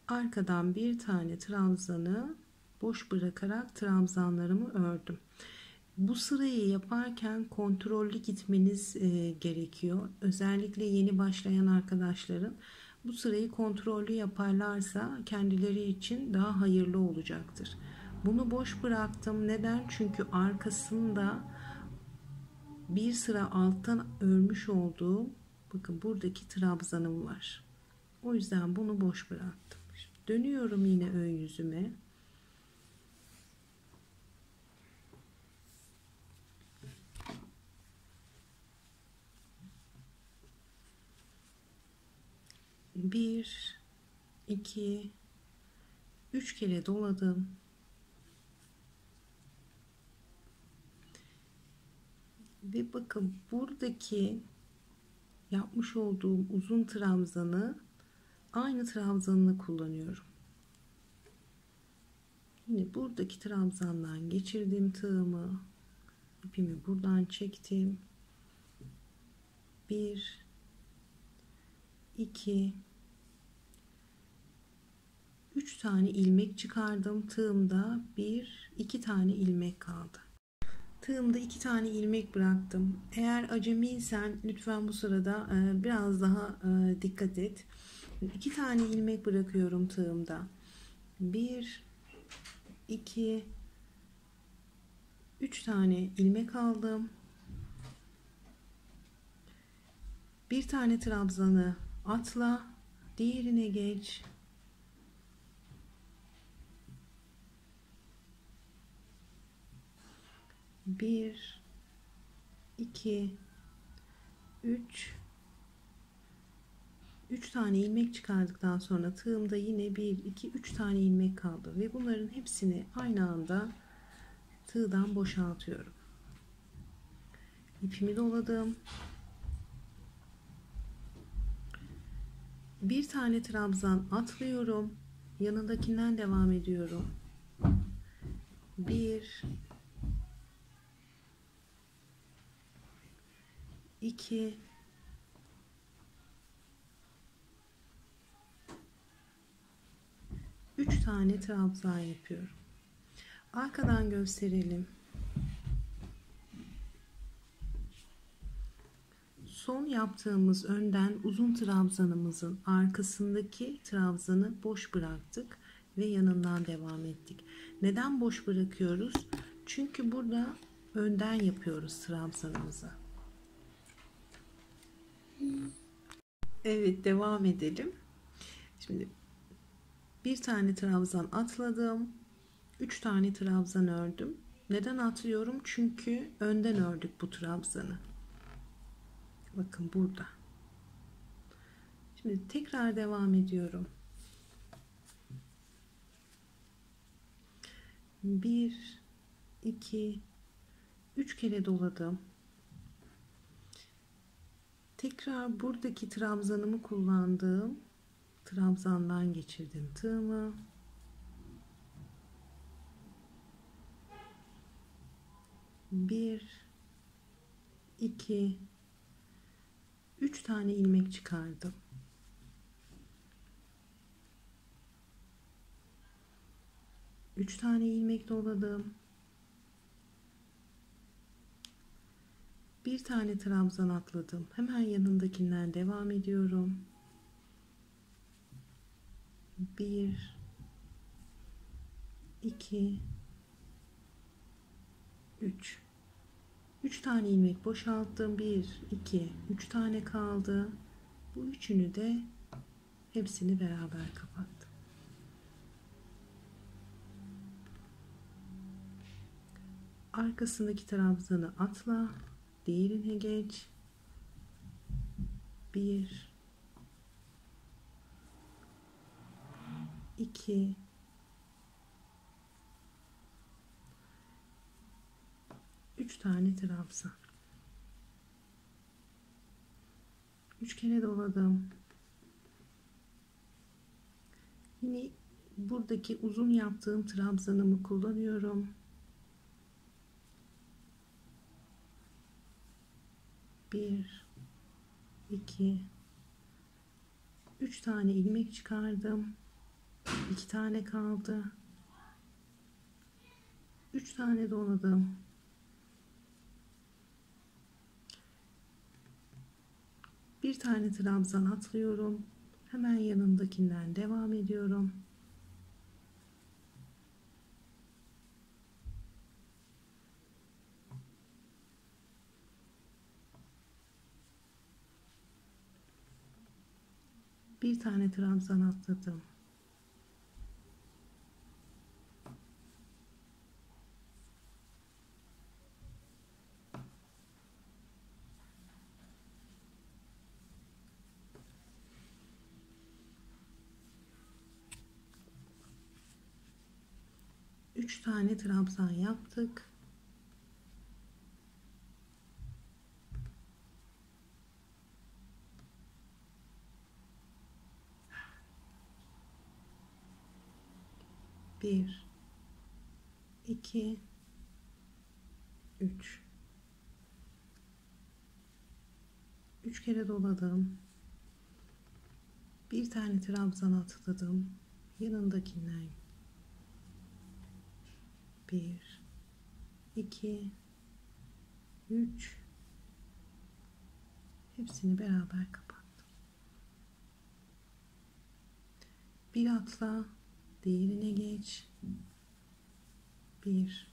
Arkadan bir tane trabzanı boş bırakarak trabzanlarımı ördüm. Bu sırayı yaparken kontrollü gitmeniz gerekiyor. Özellikle yeni başlayan arkadaşların bu sırayı kontrollü yaparlarsa kendileri için daha hayırlı olacaktır. Bunu boş bıraktım. Neden? Çünkü arkasında bir sıra alttan örmüş olduğum, bakın buradaki trabzanım var. O yüzden bunu boş bıraktım. Dönüyorum yine ön yüzüme. Bir, iki, üç kere doladım. Ve bakın buradaki yapmış olduğum uzun trabzanı aynı trabzanını kullanıyorum. Yine buradaki trabzandan geçirdim tığımı, ipimi buradan çektim. 1 2 3 tane ilmek çıkardım. Tığımda 1-2 tane ilmek kaldı. Tığımda 2 tane ilmek bıraktım. Eğer acemiysen lütfen bu sırada biraz daha dikkat et. 2 tane ilmek bırakıyorum tığımda. 1 2 3 tane ilmek aldım. Bir tane trabzanı atla, diğerine geç. Bir, iki, üç tane ilmek çıkardıktan sonra tığımda yine 1 2 3 tane ilmek kaldı ve bunların hepsini aynı anda tığdan boşaltıyorum. İpimi doladım. Bir tane trabzan atlıyorum. Yanındakinden devam ediyorum. 1 2 3 tane trabzan yapıyorum. Arkadan gösterelim. Son yaptığımız önden uzun trabzanımızın arkasındaki trabzanı boş bıraktık ve yanından devam ettik. Neden boş bırakıyoruz? Çünkü burada önden yapıyoruz trabzanımızı. Evet, devam edelim. Şimdi bir tane trabzan atladım. 3 tane trabzan ördüm. Neden atlıyorum? Çünkü önden ördük bu trabzanı. Bakın burada. Şimdi tekrar devam ediyorum. 1 2 3 kere doladım. Tekrar buradaki trabzanımı kullandığım trabzandan geçirdim tığımı. Bir, iki, 3 tane ilmek çıkardım. Üç tane ilmek doladım. Bir tane trabzan atladım. Hemen yanındakinden devam ediyorum. 1 2 3 tane ilmek boşalttım. 1 2 3 tane kaldı. Bu üçünü de hepsini beraber kapattım. Arkasındaki trabzanı atla, diğerine geç. 1 2 3 tane trabzan. 3 kere doladım. Yine buradaki uzun yaptığım trabzanımı kullanıyorum. 1 2 3 tane ilmek çıkardım. 2 tane kaldı. 3 tane doladım. Bir tane trabzan atlıyorum. Hemen yanındakinden devam ediyorum. Bir tane trabzan atladım. Üç tane trabzan yaptık. Bir, iki, üç. Üç kere doladım. Bir tane trabzan atladım. Yanındakinden. Bir, iki, üç. Hepsini beraber kapattım. Bir atla, diğerine geç. Bir,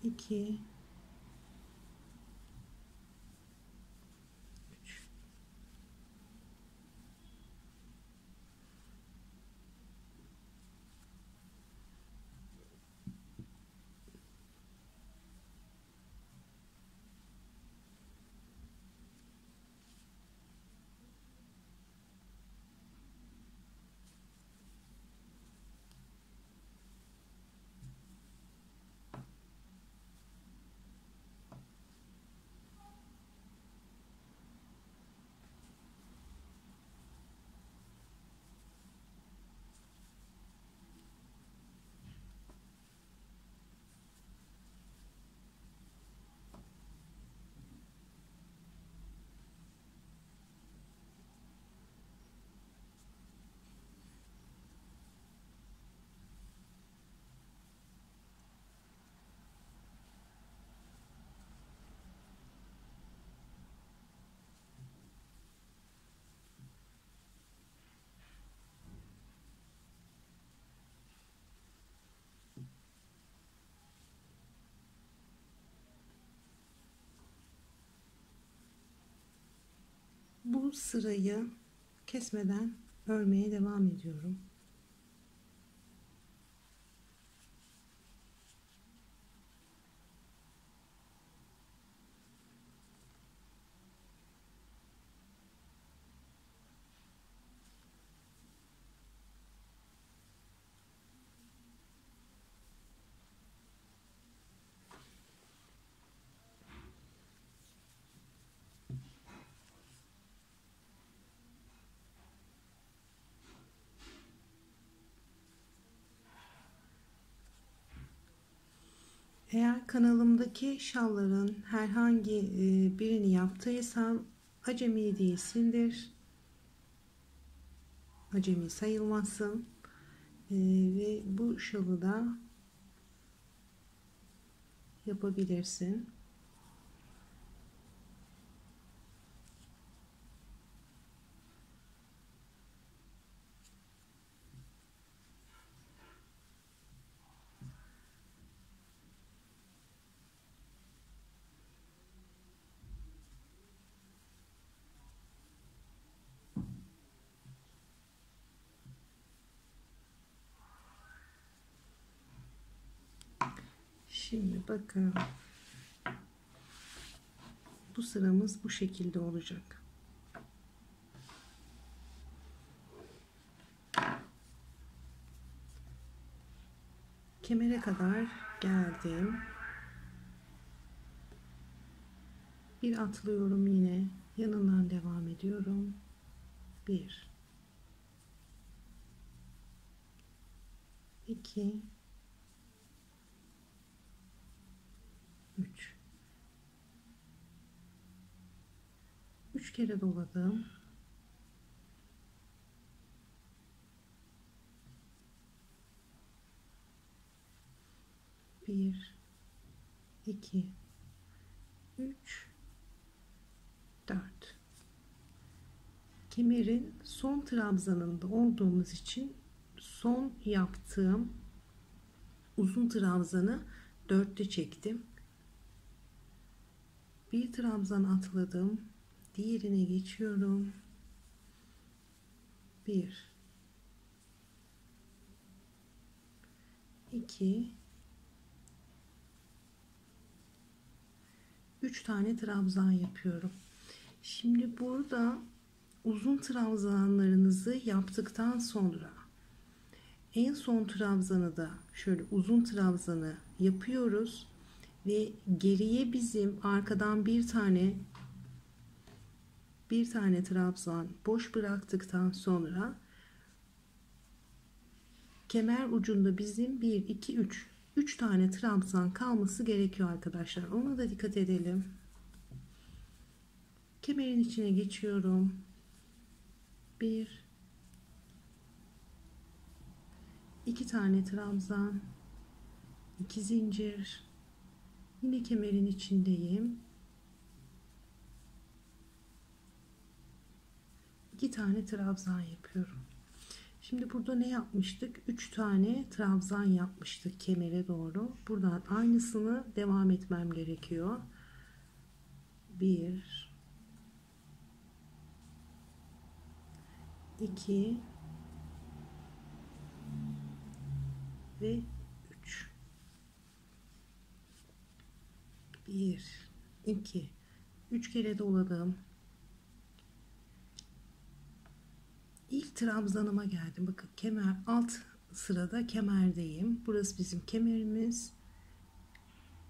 iki, üç. Bu sırayı kesmeden örmeye devam ediyorum. Eğer kanalımdaki şalların herhangi birini yaptıysam acemi değilsindir. Acemi sayılmazsın. Ve bu şalı da yapabilirsin. Şimdi bakın, bu sıramız bu şekilde olacak. Kemere kadar geldim. Bir atlıyorum, yine yanından devam ediyorum. 1 2 3 3 kere doladım. 1 2 3 4. Kemerin son trabzanında olduğumuz için son yaptığım uzun trabzanı 4'te çektim. Bir trabzan atladım. Diğerine geçiyorum. 1 2 3 tane trabzan yapıyorum. Şimdi burada uzun trabzanlarınızı yaptıktan sonra en son trabzanı da şöyle uzun trabzanı yapıyoruz ve geriye bizim arkadan bir tane trabzan boş bıraktıktan sonra kemer ucunda bizim 1 2 3 tane trabzan kalması gerekiyor arkadaşlar. Ona da dikkat edelim. Kemerin içine geçiyorum. 1 2 tane trabzan, 2 zincir, yine kemerin içindeyim. 2 tane trabzan yapıyorum. Şimdi burada ne yapmıştık? 3 tane trabzan yapmıştık kemere doğru. Buradan aynısını devam etmem gerekiyor. 1 2 ve 3. 1 2 3 kere doladım. İlk trabzanıma geldim. Bakın, kemer alt sırada kemerdeyim. Burası bizim kemerimiz.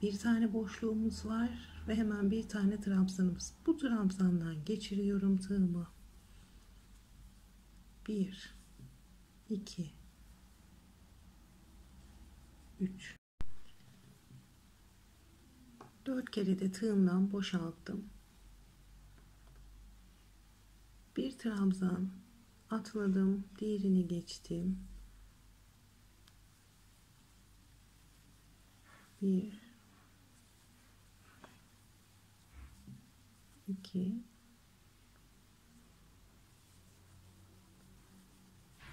Bir tane boşluğumuz var ve hemen bir tane trabzanımız. Bu trabzandan geçiriyorum tığımı. 1 2 3 4 kere de tığımdan boşalttım. Bir trabzan atladım, diğerini geçtim. 1 2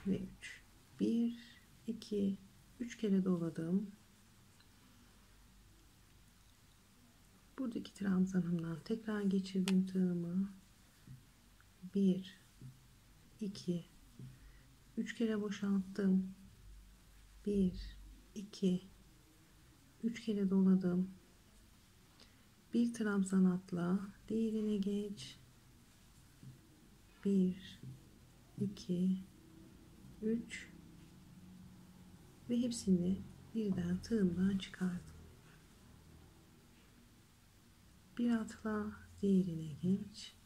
ve 3. 1 2 3 kere doladım. Buradaki trabzanımdan tekrar geçirdim tığımı. 1 2 3 kere boşalttım. 1 2 3 kere doladım. Bir trabzan atla, diğerine geç. 1 2 3 ve hepsini birden tığımdan çıkardım. Bir atla, diğerine geç.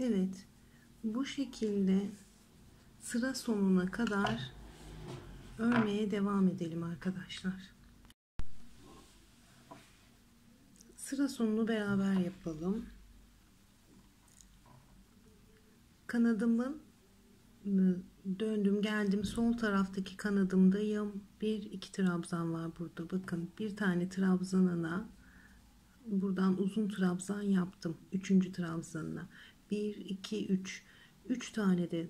Evet, bu şekilde sıra sonuna kadar örmeye devam edelim arkadaşlar. Sıra sonunu beraber yapalım. Kanadımın döndüm geldim, sol taraftaki kanadımdayım. Bir iki trabzan var burada, bakın bir tane trabzanına buradan uzun trabzan yaptım. Üçüncü trabzanına 1 2 3 tane de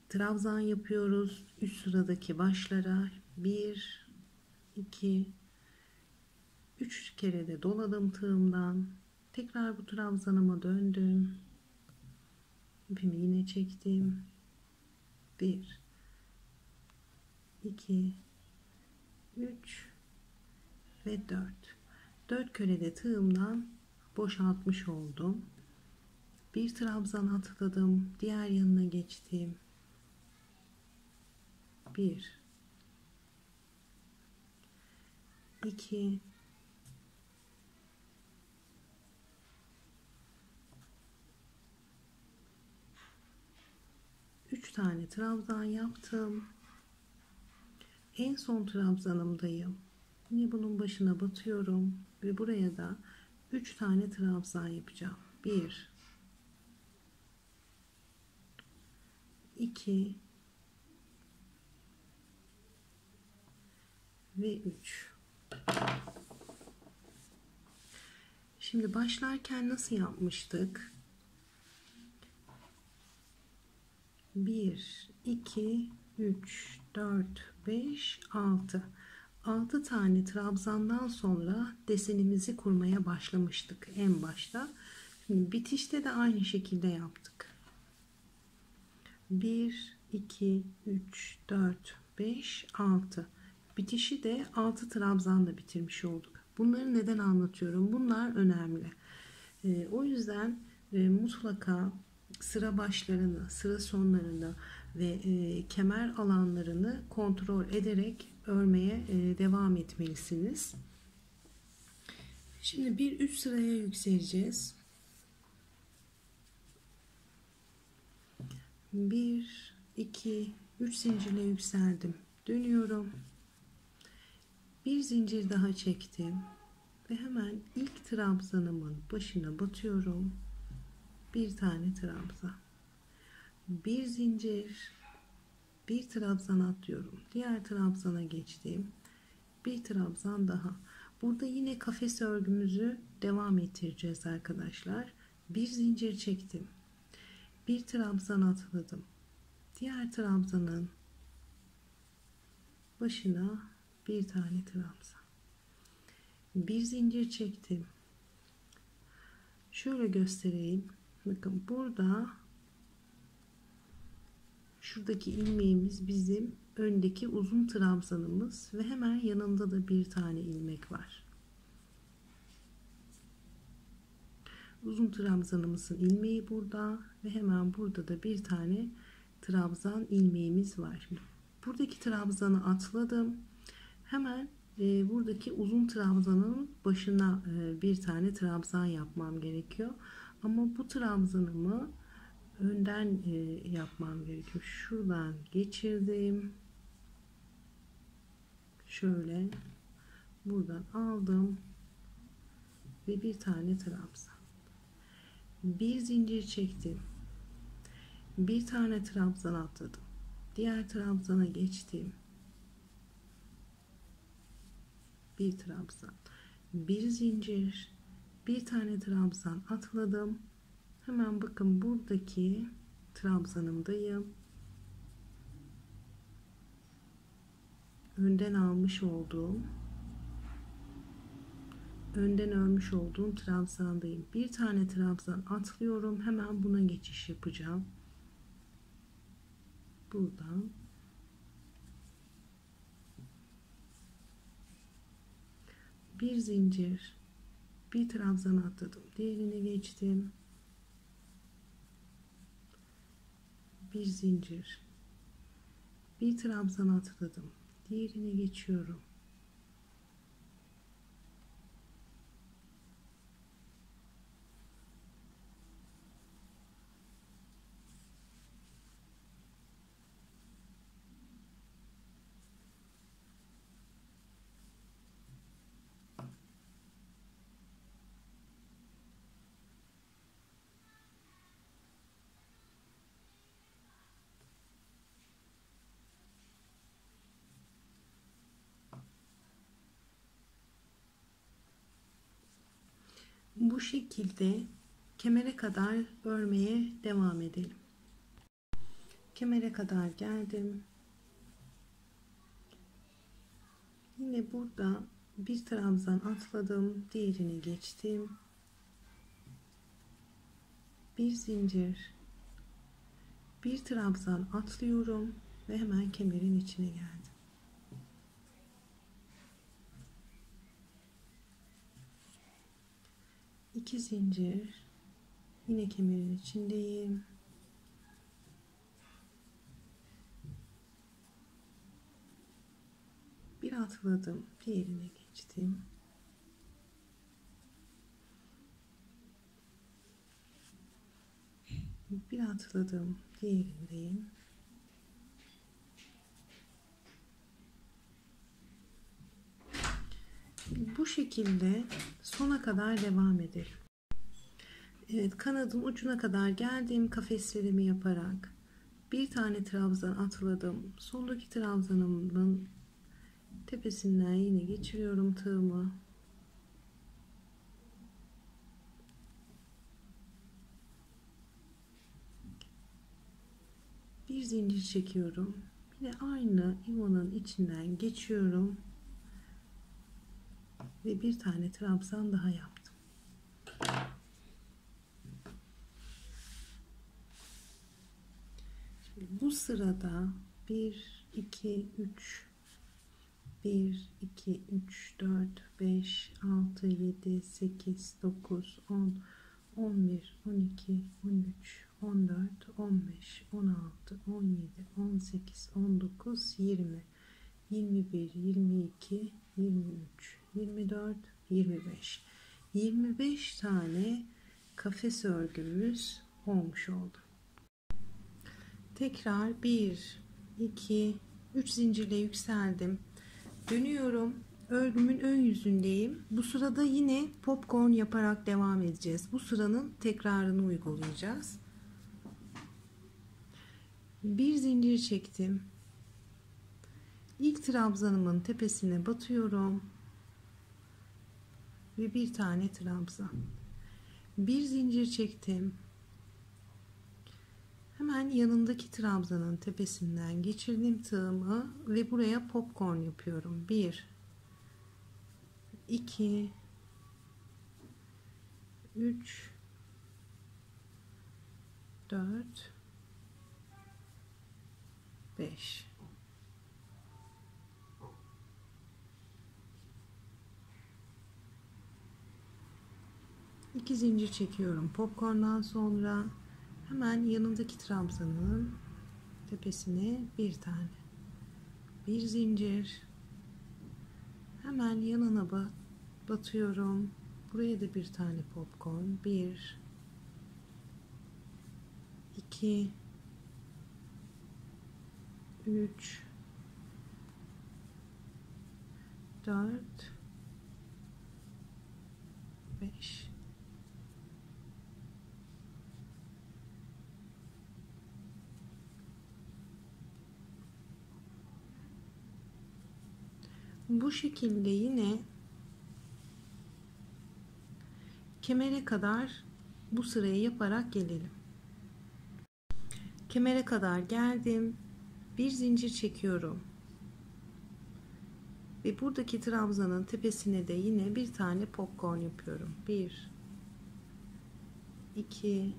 trabzan yapıyoruz üst sıradaki başlara. 1 2 3 kere de doladım tığımdan. Tekrar bu trabzanıma döndüm. İpimi yine çektim. 1 2 3 ve 4 kere de tığımdan boşaltmış oldum. Bir trabzan atladım, diğer yanına geçtim. 1 2 3 tane trabzan yaptım. En son trabzanımdayım. Yine bunun başına batıyorum ve buraya da 3 tane trabzan yapacağım. 1 2 ve 3. Şimdi başlarken nasıl yapmıştık? 1 2 3 4 5 6 tane trabzandan sonra desenimizi kurmaya başlamıştık en başta. Şimdi bitişte de aynı şekilde yaptık. 1 2 3 4 5 6 bitişi de 6 trabzanla bitirmiş olduk. Bunları neden anlatıyorum? Bunlar önemli. O yüzden mutlaka sıra başlarını, sıra sonlarını ve kemer alanlarını kontrol ederek örmeye devam etmelisiniz. Şimdi bir üst sıraya yükseleceğiz. 1 2 3 zincirle yükseldim. Dönüyorum. Bir zincir daha çektim ve hemen ilk trabzanımın başına batıyorum. Bir tane trabzan. Bir zincir, bir trabzan atlıyorum. Diğer trabzana geçtim. Bir trabzan daha. Burada yine kafes örgümüzü devam ettireceğiz arkadaşlar. Bir zincir çektim. Bir trabzan atladım. Diğer trabzanın başına bir tane trabzan. Bir zincir çektim. Şöyle göstereyim. Bakın burada şuradaki ilmeğimiz bizim öndeki uzun trabzanımız ve hemen yanında da bir tane ilmek var. Uzun trabzanımızın ilmeği burada ve hemen burada da bir tane trabzan ilmeğimiz var. Şimdi buradaki trabzanı atladım. Hemen buradaki uzun trabzanın başına bir tane trabzan yapmam gerekiyor. Ama bu trabzanımı önden yapmam gerekiyor. Şuradan geçirdim. Şöyle buradan aldım ve bir tane trabzan. Bir zincir çektim. Bir tane trabzan atladım. Diğer trabzana geçtim. Bir trabzan. Bir zincir. Bir tane trabzan atladım. Hemen bakın buradaki trabzanımdayım. Önden almış olduğum, önden örmüş olduğum trabzandayım. Bir tane trabzan atlıyorum. Hemen buna geçiş yapacağım. Buradan bir zincir, bir trabzan atladım. Diğerine geçtim. Bir zincir, bir trabzan atladım. Diğerine geçiyorum. Bu şekilde kemere kadar örmeye devam edelim. Kemere kadar geldim. Yine burada bir trabzan atladım, diğerine geçtim. Bir zincir, bir trabzan atlıyorum ve hemen kemerin içine geldim. İki zincir, yine kemerin içindeyim. Bir atladım, diğerine geçtim. Bir atladım, diğerindeyim. Bu şekilde sona kadar devam edelim. Evet, kanadın ucuna kadar geldim, kafeslerimi yaparak bir tane trabzan atladım. Soldaki trabzanımın tepesinden yine geçiriyorum tığımı. Bir zincir çekiyorum. Yine aynı yuvanın içinden geçiyorum ve bir tane trabzan daha yaptım. Şimdi bu sırada 1 2 3 1 2 3 4 5 6 7 8 9 10 11 12 13 14 15 16 17 18 19 20 21 22 23 24 25 tane kafes örgümüz olmuş oldu. Tekrar 1 2 3 zincirle yükseldim, dönüyorum, örgümün ön yüzündeyim. Bu sırada yine popcorn yaparak devam edeceğiz. Bu sıranın tekrarını uygulayacağız. Bir zincir çektim, ilk trabzanımın tepesine batıyorum ve bir tane trabzan, bir zincir çektim, hemen yanındaki trabzanın tepesinden geçirdim tığımı ve buraya popcorn yapıyorum. 1 2 3 4 5 2 zincir çekiyorum. Popcorn'dan sonra hemen yanındaki trabzanın tepesine bir tane, bir zincir, hemen yanına batıyorum. Buraya da bir tane popcorn. 1 2 3 4 5 Bu şekilde yine kemere kadar bu sırayı yaparak gelelim. Kemere kadar geldim, bir zincir çekiyorum ve buradaki trabzanın tepesine de yine bir tane popcorn yapıyorum. 1 2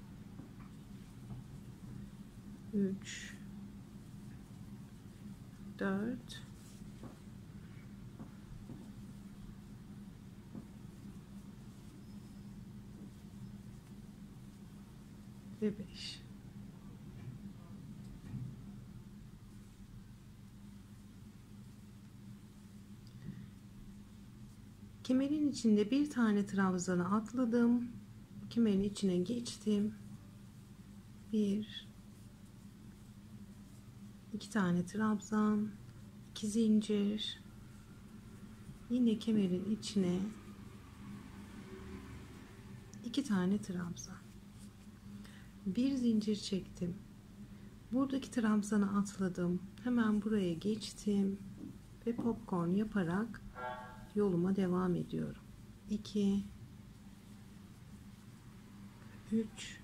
3 4 ve 5. Kemerin içinde bir tane trabzanı atladım, kemerin içine geçtim, 1 2 tane trabzan, 2 zincir, yine kemerin içine 2 tane trabzan, bir zincir çektim, buradaki trabzanı atladım, hemen buraya geçtim ve popcorn yaparak yoluma devam ediyorum. 2 3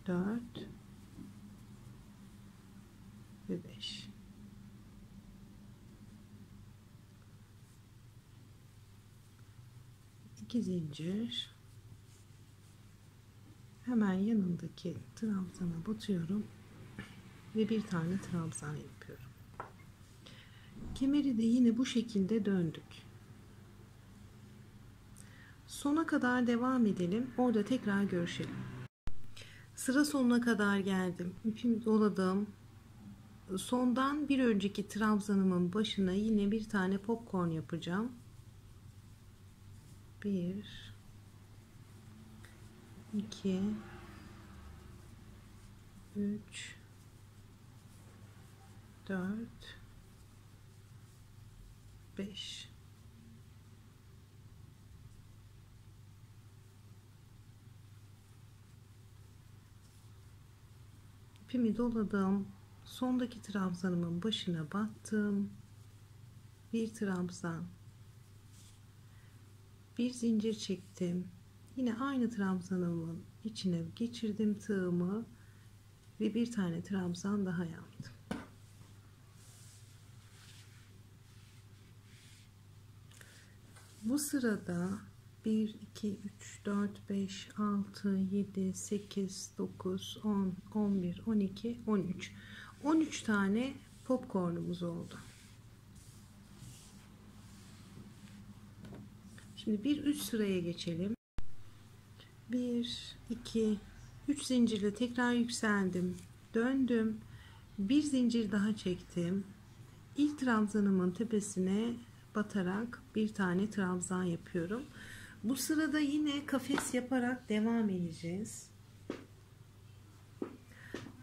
4 ve 5. İki zincir, hemen yanındaki trabzana batıyorum ve bir tane trabzan yapıyorum. Kemeri de yine bu şekilde döndük. Sona kadar devam edelim. Orada tekrar görüşelim. Sıra sonuna kadar geldim. İpimi doladım. Sondan bir önceki trabzanımın başına yine bir tane popcorn yapacağım. 1 2 3 4 5. İpimi doladım. Sondaki trabzanımın başına battım. Bir trabzan. Bir zincir çektim. Yine aynı trabzanımın içine geçirdim tığımı ve bir tane trabzan daha yaptım. Bu sırada 1 2 3 4 5 6 7 8 9 10 11 12 13 tane popcornumuz oldu. Şimdi bir üst sıraya geçelim. 1 2 3 zincirle tekrar yükseldim, döndüm, bir zincir daha çektim, ilk trabzanımın tepesine batarak bir tane trabzan yapıyorum. Bu sırada yine kafes yaparak devam edeceğiz.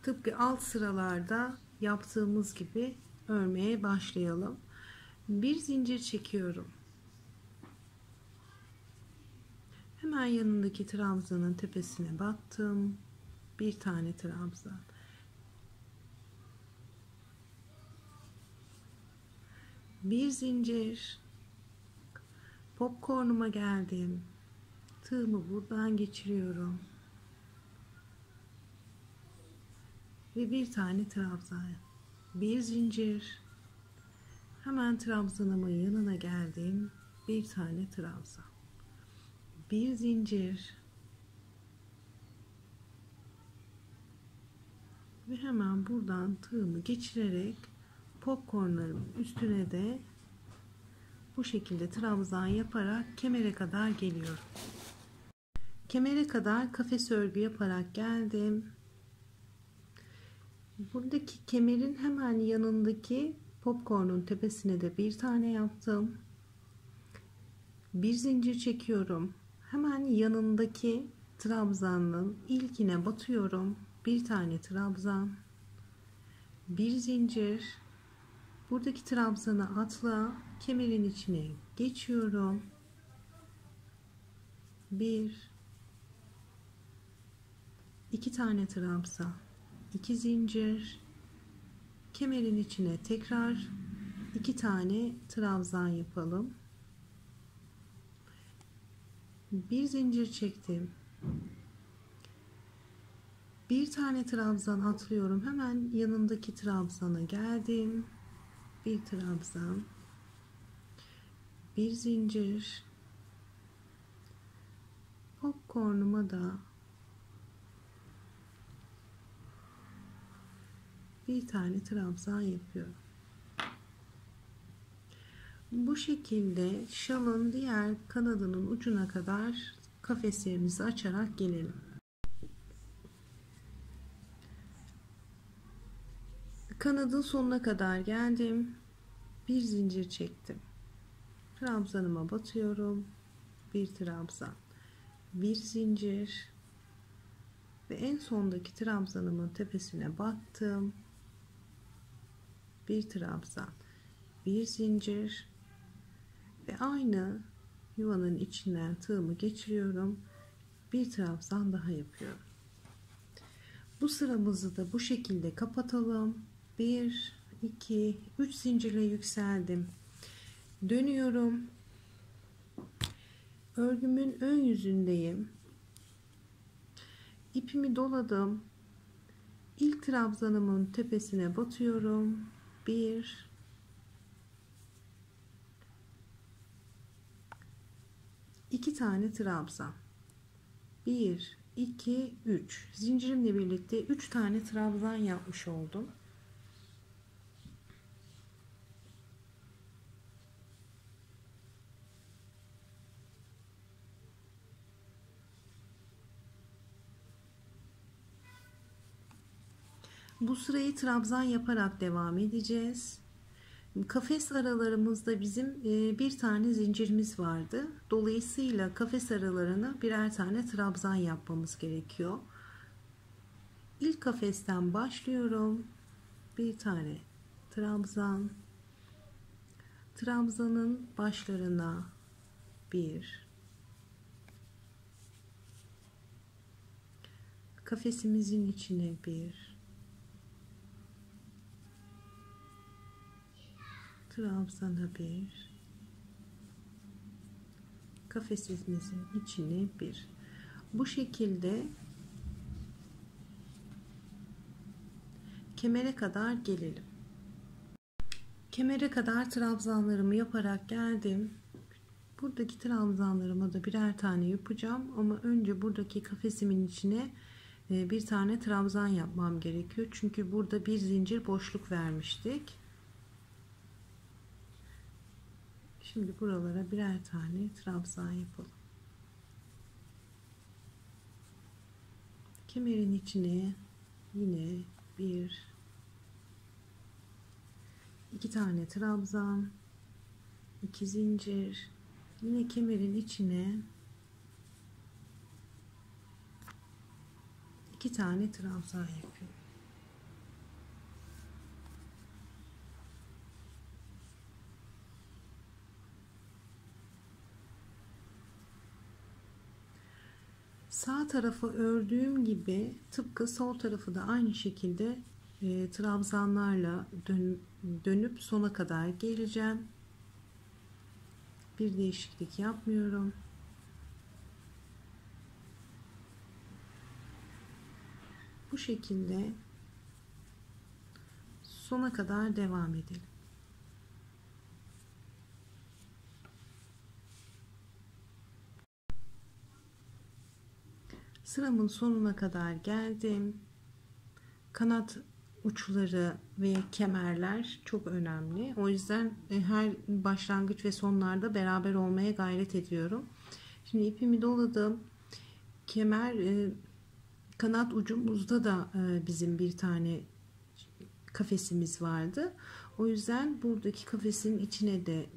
Tıpkı alt sıralarda yaptığımız gibi örmeye başlayalım. Bir zincir çekiyorum. Hemen yanındaki trabzanın tepesine battım. Bir tane trabzan. Bir zincir. Popcornuma geldim. Tığımı buradan geçiriyorum. Ve bir tane trabzan. Bir zincir. Hemen trabzanımın yanına geldim. Bir tane trabzan. Bir zincir ve hemen buradan tığımı geçirerek popcornlarımın üstüne de bu şekilde trabzan yaparak kemere kadar geliyorum. Kemere kadar kafes örgü yaparak geldim. Buradaki kemerin hemen yanındaki popcornun tepesine de bir tane yaptım. Bir zincir çekiyorum. Hemen yanındaki trabzanın ilkine batıyorum. Bir tane trabzan, bir zincir, buradaki trabzanı atla, kemerin içine geçiyorum. İki tane trabzan, iki zincir, kemerin içine tekrar iki tane trabzan yapalım. Bir zincir çektim. Bir tane trabzan atlıyorum. Hemen yanındaki trabzana geldim. Bir trabzan. Bir zincir. Popcornuma da bir tane trabzan yapıyorum. Bu şekilde şalın diğer kanadının ucuna kadar kafeslerimizi açarak gelelim. Kanadın sonuna kadar geldim. Bir zincir çektim. Trabzanıma batıyorum. Bir trabzan. Bir zincir. Ve en sondaki trabzanımın tepesine battım. Bir trabzan. Bir zincir. Ve aynı yuvanın içinden tığımı geçiriyorum. Bir trabzan daha yapıyorum. Bu sıramızı da bu şekilde kapatalım. 1 2 3 zincirle yükseldim. Dönüyorum. Örgümün ön yüzündeyim. İpimi doladım. İlk trabzanımın tepesine batıyorum. 1, 2 tane trabzan. 1, 2, 3. Zincirimle birlikte 3 tane trabzan yapmış oldum. Bu sırayı trabzan yaparak devam edeceğiz. Kafes aralarımızda bizim bir tane zincirimiz vardı. Dolayısıyla kafes aralarına birer tane trabzan yapmamız gerekiyor. İlk kafesten başlıyorum. Bir tane trabzan. Trabzanın başlarına 1. Kafesimizin içine 1. Trabzana 1. Kafesimizin içine 1. Bu şekilde kemere kadar gelelim. Kemere kadar trabzanlarımı yaparak geldim. Buradaki trabzanlarıma da birer tane yapacağım ama önce buradaki kafesimin içine bir tane trabzan yapmam gerekiyor. Çünkü burada bir zincir boşluk vermiştik. Şimdi buralara birer tane trabzan yapalım. Kemerin içine yine 1, 2 tane trabzan, 2 zincir, yine kemerin içine 2 tane trabzan yapıyorum. Sağ tarafı ördüğüm gibi tıpkı sol tarafı da aynı şekilde trabzanlarla dönüp sona kadar geleceğim. Bir değişiklik yapmıyorum. Bu şekilde sona kadar devam edelim. Sıramın sonuna kadar geldim. Kanat uçları ve kemerler çok önemli. O yüzden her başlangıç ve sonlarda beraber olmaya gayret ediyorum. Şimdi ipimi doladım. Kemer kanat ucumuzda da bizim bir tane kafesimiz vardı. O yüzden buradaki kafesin içine de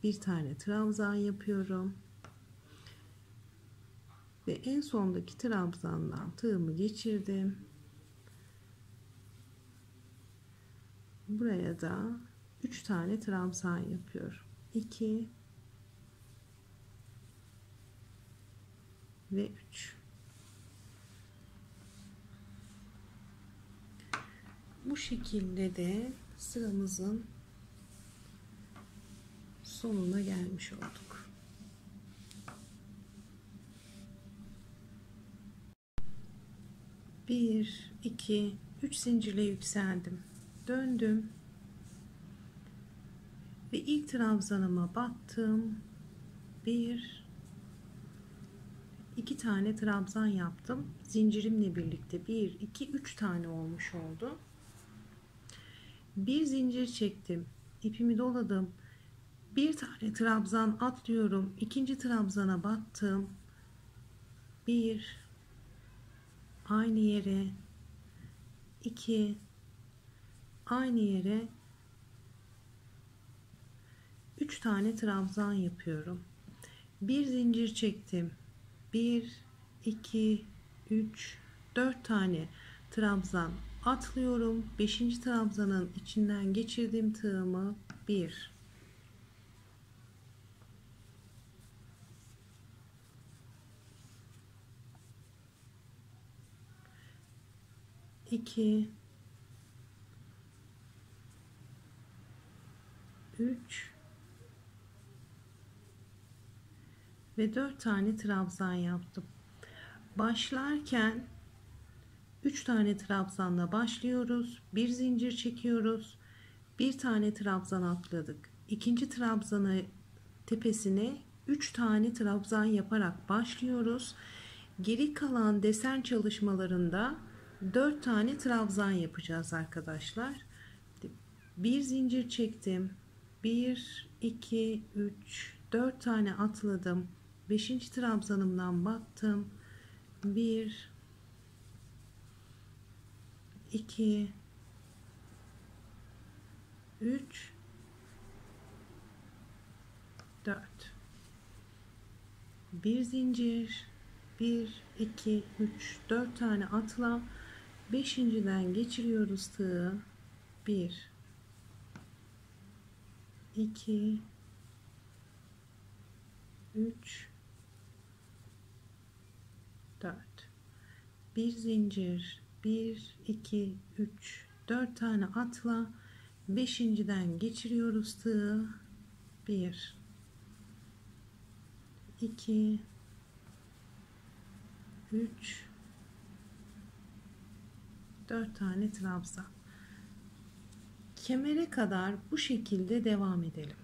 bir tane trabzan yapıyorum. Ve en sondaki trabzandan tığımı geçirdim. Buraya da 3 tane trabzan yapıyorum. 2 ve 3. Bu şekilde de sıramızın sonuna gelmiş olduk. Bir, iki, 3 zincirle yükseldim. Döndüm. Ve ilk trabzanıma battım. 1, 2 tane trabzan yaptım. Zincirimle birlikte 1, 2, 3 tane olmuş oldu. Bir zincir çektim. İpimi doladım. Bir tane trabzan atlıyorum. İkinci trabzana battım. 1, aynı yere, 2, aynı yere, 3 tane trabzan yapıyorum. Bir zincir çektim. 1, 2, 3, 4 tane trabzan atlıyorum. 5. trabzanın içinden geçirdim tığımı. 1, 2, 3, ve 4 tane trabzan yaptım. Başlarken 3 tane trabzanla başlıyoruz. Bir zincir çekiyoruz. Bir tane trabzan atladık. İkinci trabzanı tepesine 3 tane trabzan yaparak başlıyoruz. Geri kalan desen çalışmalarında 4 tane trabzan yapacağız arkadaşlar. Bir zincir çektim. 1, 2, 3, 4 tane atladım. 5. trabzanımdan battım. 1, 2, 3, 4. Bir zincir. 1, 2, 3, 4 tane atla. 5.'den geçiriyoruz tığı. 1, 2, 3, 4. Bir zincir. 1, 2, 3, 4 tane atla. 5.'den geçiriyoruz tığı. 1, 2, 3, 4 tane trabzan. Kemere kadar bu şekilde devam edelim.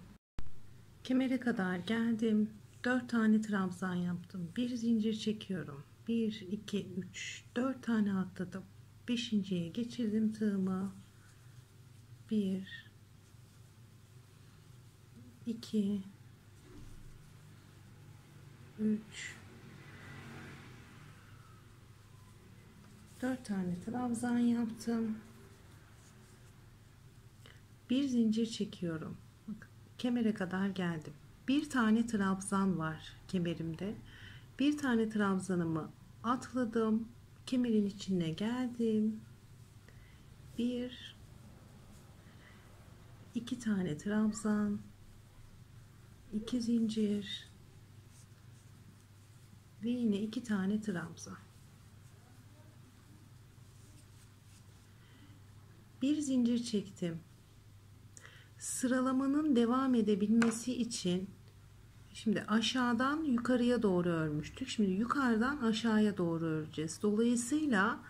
Kemere kadar geldim. 4 tane trabzan yaptım. Bir zincir çekiyorum. 1, 2, 3, 4 tane atladım. 5.'ye geçirdim tığımı. 1, 2, 3, 4 tane trabzan yaptım. Bir zincir çekiyorum. Bakın, kemere kadar geldim. Bir tane trabzan var kemerimde. Bir tane trabzanımı atladım. Kemerin içine geldim. 1, 2 tane trabzan, 2 zincir ve yine 2 tane trabzan. Bir zincir çektim. Sıralamanın devam edebilmesi için şimdi aşağıdan yukarıya doğru örmüştük. Şimdi yukarıdan aşağıya doğru öreceğiz. Dolayısıyla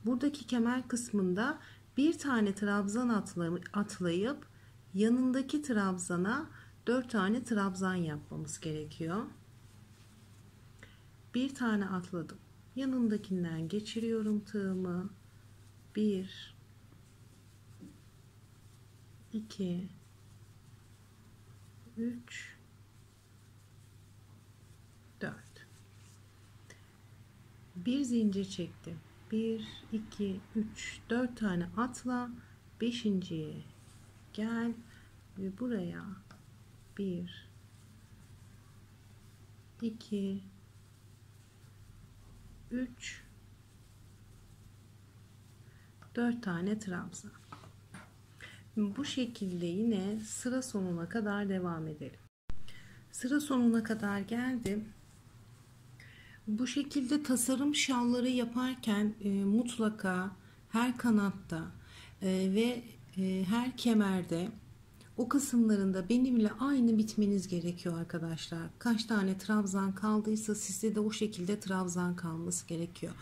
buradaki kemer kısmında bir tane trabzan atlayıp yanındaki trabzana 4 tane trabzan yapmamız gerekiyor. Bir tane atladım. Yanındakinden geçiriyorum tığımı. 1, 2, 3, 4. Bir zincir çektim. 1, 2, 3, 4 tane atla. 5.'ye gel ve buraya 1, 2, 3, 4 tane trabzan. Bu şekilde yine sıra sonuna kadar devam edelim. Sıra sonuna kadar geldim. Bu şekilde tasarım şalları yaparken mutlaka her kanatta ve her kemerde o kısımlarında benimle aynı bitmeniz gerekiyor arkadaşlar. Kaç tane trabzan kaldıysa sizde de o şekilde trabzan kalması gerekiyor.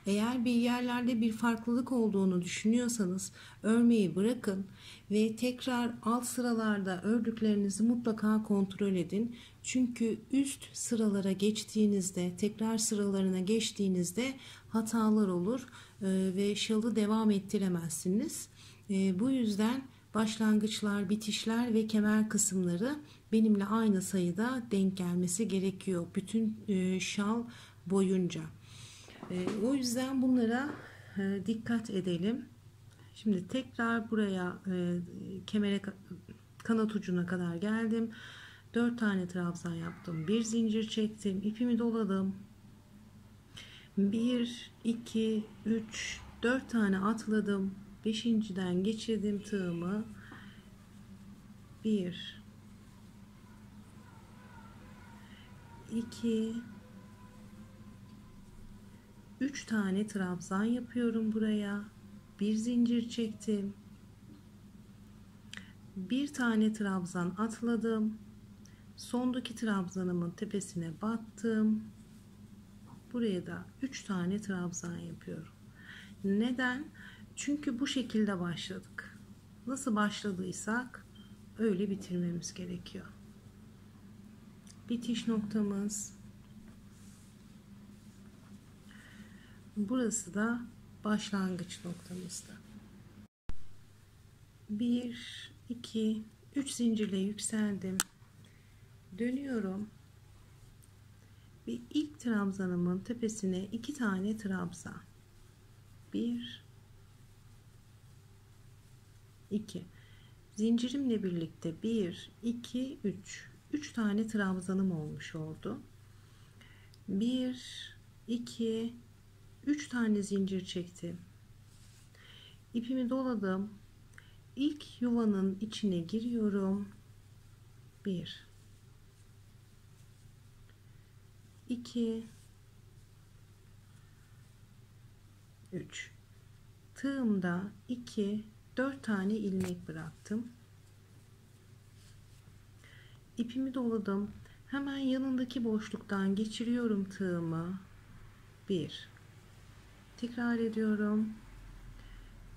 Eğer bir yerlerde bir farklılık olduğunu düşünüyorsanız örmeyi bırakın ve tekrar alt sıralarda ördüklerinizi mutlaka kontrol edin. Çünkü üst sıralara geçtiğinizde, tekrar sıralarına geçtiğinizde hatalar olur ve şalı devam ettiremezsiniz. Bu yüzden başlangıçlar, bitişler ve kemer kısımları benimle aynı sayıda denk gelmesi gerekiyor bütün şal boyunca. O yüzden bunlara dikkat edelim. Şimdi tekrar buraya kemere kanat ucuna kadar geldim. 4 tane trabzan yaptım. Bir zincir çektim. İpimi doladım. 1, 2, 3, 4 tane atladım. 5.'den geçirdim tığımı. 1, 2, 3 tane trabzan yapıyorum buraya. Bir zincir çektim. Bir tane trabzan atladım. Sondaki trabzanımın tepesine battım. Buraya da 3 tane trabzan yapıyorum. Neden? Çünkü bu şekilde başladık. Nasıl başladıysak öyle bitirmemiz gerekiyor. Bitiş noktamız. Burası da başlangıç noktamızda. 1, 2, 3 zincirle yükseldim. Dönüyorum. Ve ilk trabzanımın tepesine 2 tane trabzan. 1, 2. Zincirimle birlikte 1, 2, 3. 3 tane trabzanım olmuş oldu. 1, 2, 3 tane zincir çektim. İpimi doladım. İlk yuvanın içine giriyorum. 1, 2, 3. Tığımda 2, 4 tane ilmek bıraktım. İpimi doladım. Hemen yanındaki boşluktan geçiriyorum tığımı. 1. Tekrar ediyorum.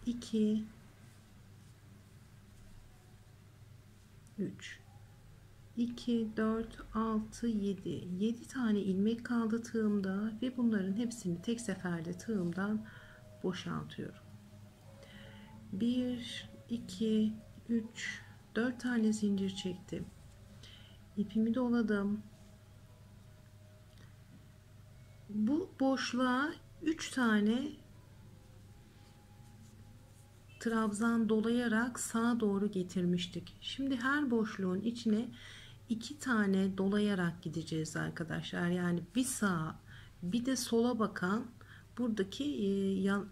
2, 3, 2, 4, 6, 7. 7 tane ilmek kaldı tığımda ve bunların hepsini tek seferde tığımdan boşaltıyorum. 1, 2, 3, 4 tane zincir çektim. İpimi doladım. Bu boşluğa 3 tane trabzan dolayarak sağa doğru getirmiştik. Şimdi her boşluğun içine 2 tane dolayarak gideceğiz arkadaşlar. Yani bir sağa bir de sola bakan buradaki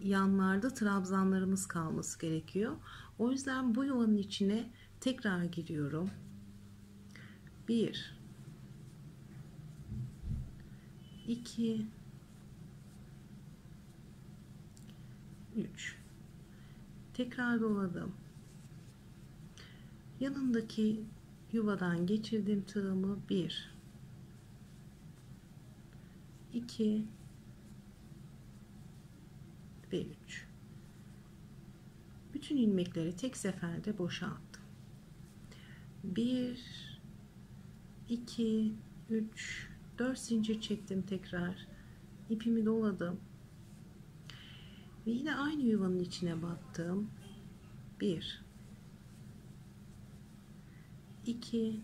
yanlarda trabzanlarımız kalması gerekiyor. O yüzden bu yuvanın içine tekrar giriyorum. 1, 2, 3. Tekrar doladım. Yanındaki yuvadan geçirdim tığımı. 1, 2 ve 3. Bütün ilmekleri tek seferde boşalttım. 1, 2, 3, 4 zincir çektim tekrar. İpimi doladım. Ve yine aynı yuvanın içine battım. 1, 2,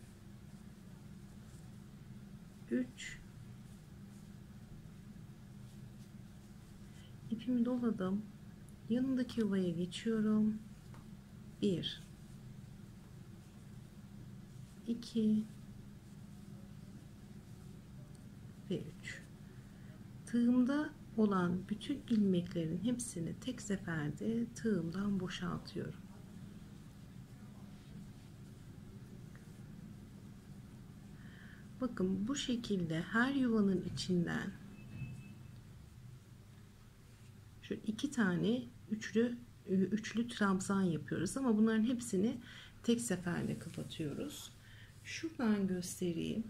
3. İpimi doladım. Yanındaki yuvaya geçiyorum. 1, 2 ve 3. Tığımda olan bütün ilmeklerin hepsini tek seferde tığımdan boşaltıyorum. Bakın bu şekilde her yuvanın içinden şu 2 tane üçlü trabzan yapıyoruz ama bunların hepsini tek seferde kapatıyoruz. Şuradan göstereyim.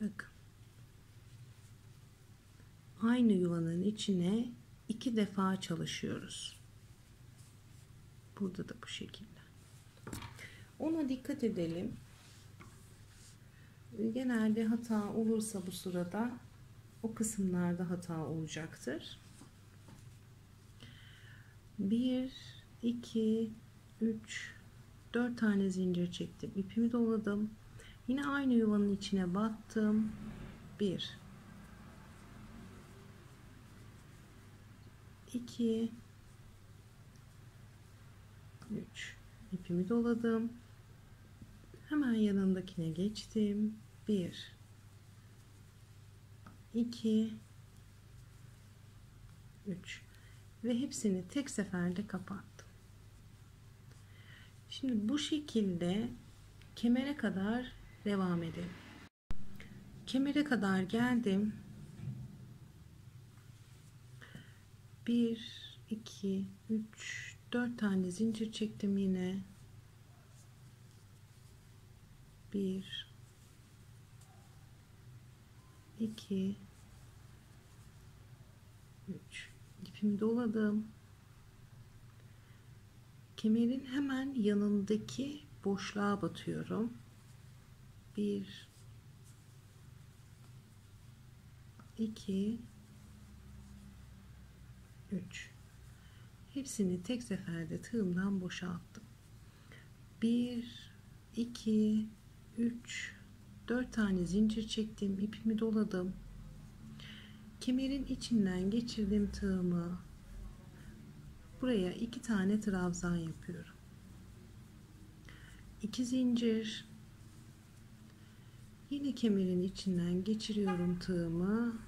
Bakın. Aynı yuvanın içine 2 defa çalışıyoruz. Burada da bu şekilde. Ona dikkat edelim. Genelde hata olursa bu sırada o kısımlarda hata olacaktır. 1, 2, 3, 4 tane zincir çektim. İpimi doladım. Yine aynı yuvanın içine battım. 1, 2, 3. İpimi doladım. Hemen yanındakine geçtim. 1, 2, 3 ve hepsini tek seferde kapattım. Şimdi bu şekilde kemere kadar devam edelim. Kemere kadar geldim. 1 2 3 4 tane zincir çektim yine. 1 2 3 ipimi doladım. Kemerin hemen yanındaki boşluğa batıyorum. 1 2 3 hepsini tek seferde tığımdan boşalttım. 1 2 3 4 tane zincir çektim, ipimi doladım. Kemerin içinden geçirdim tığımı. Buraya 2 tane trabzan yapıyorum. 2 zincir. Yine kemerin içinden geçiriyorum tığımı.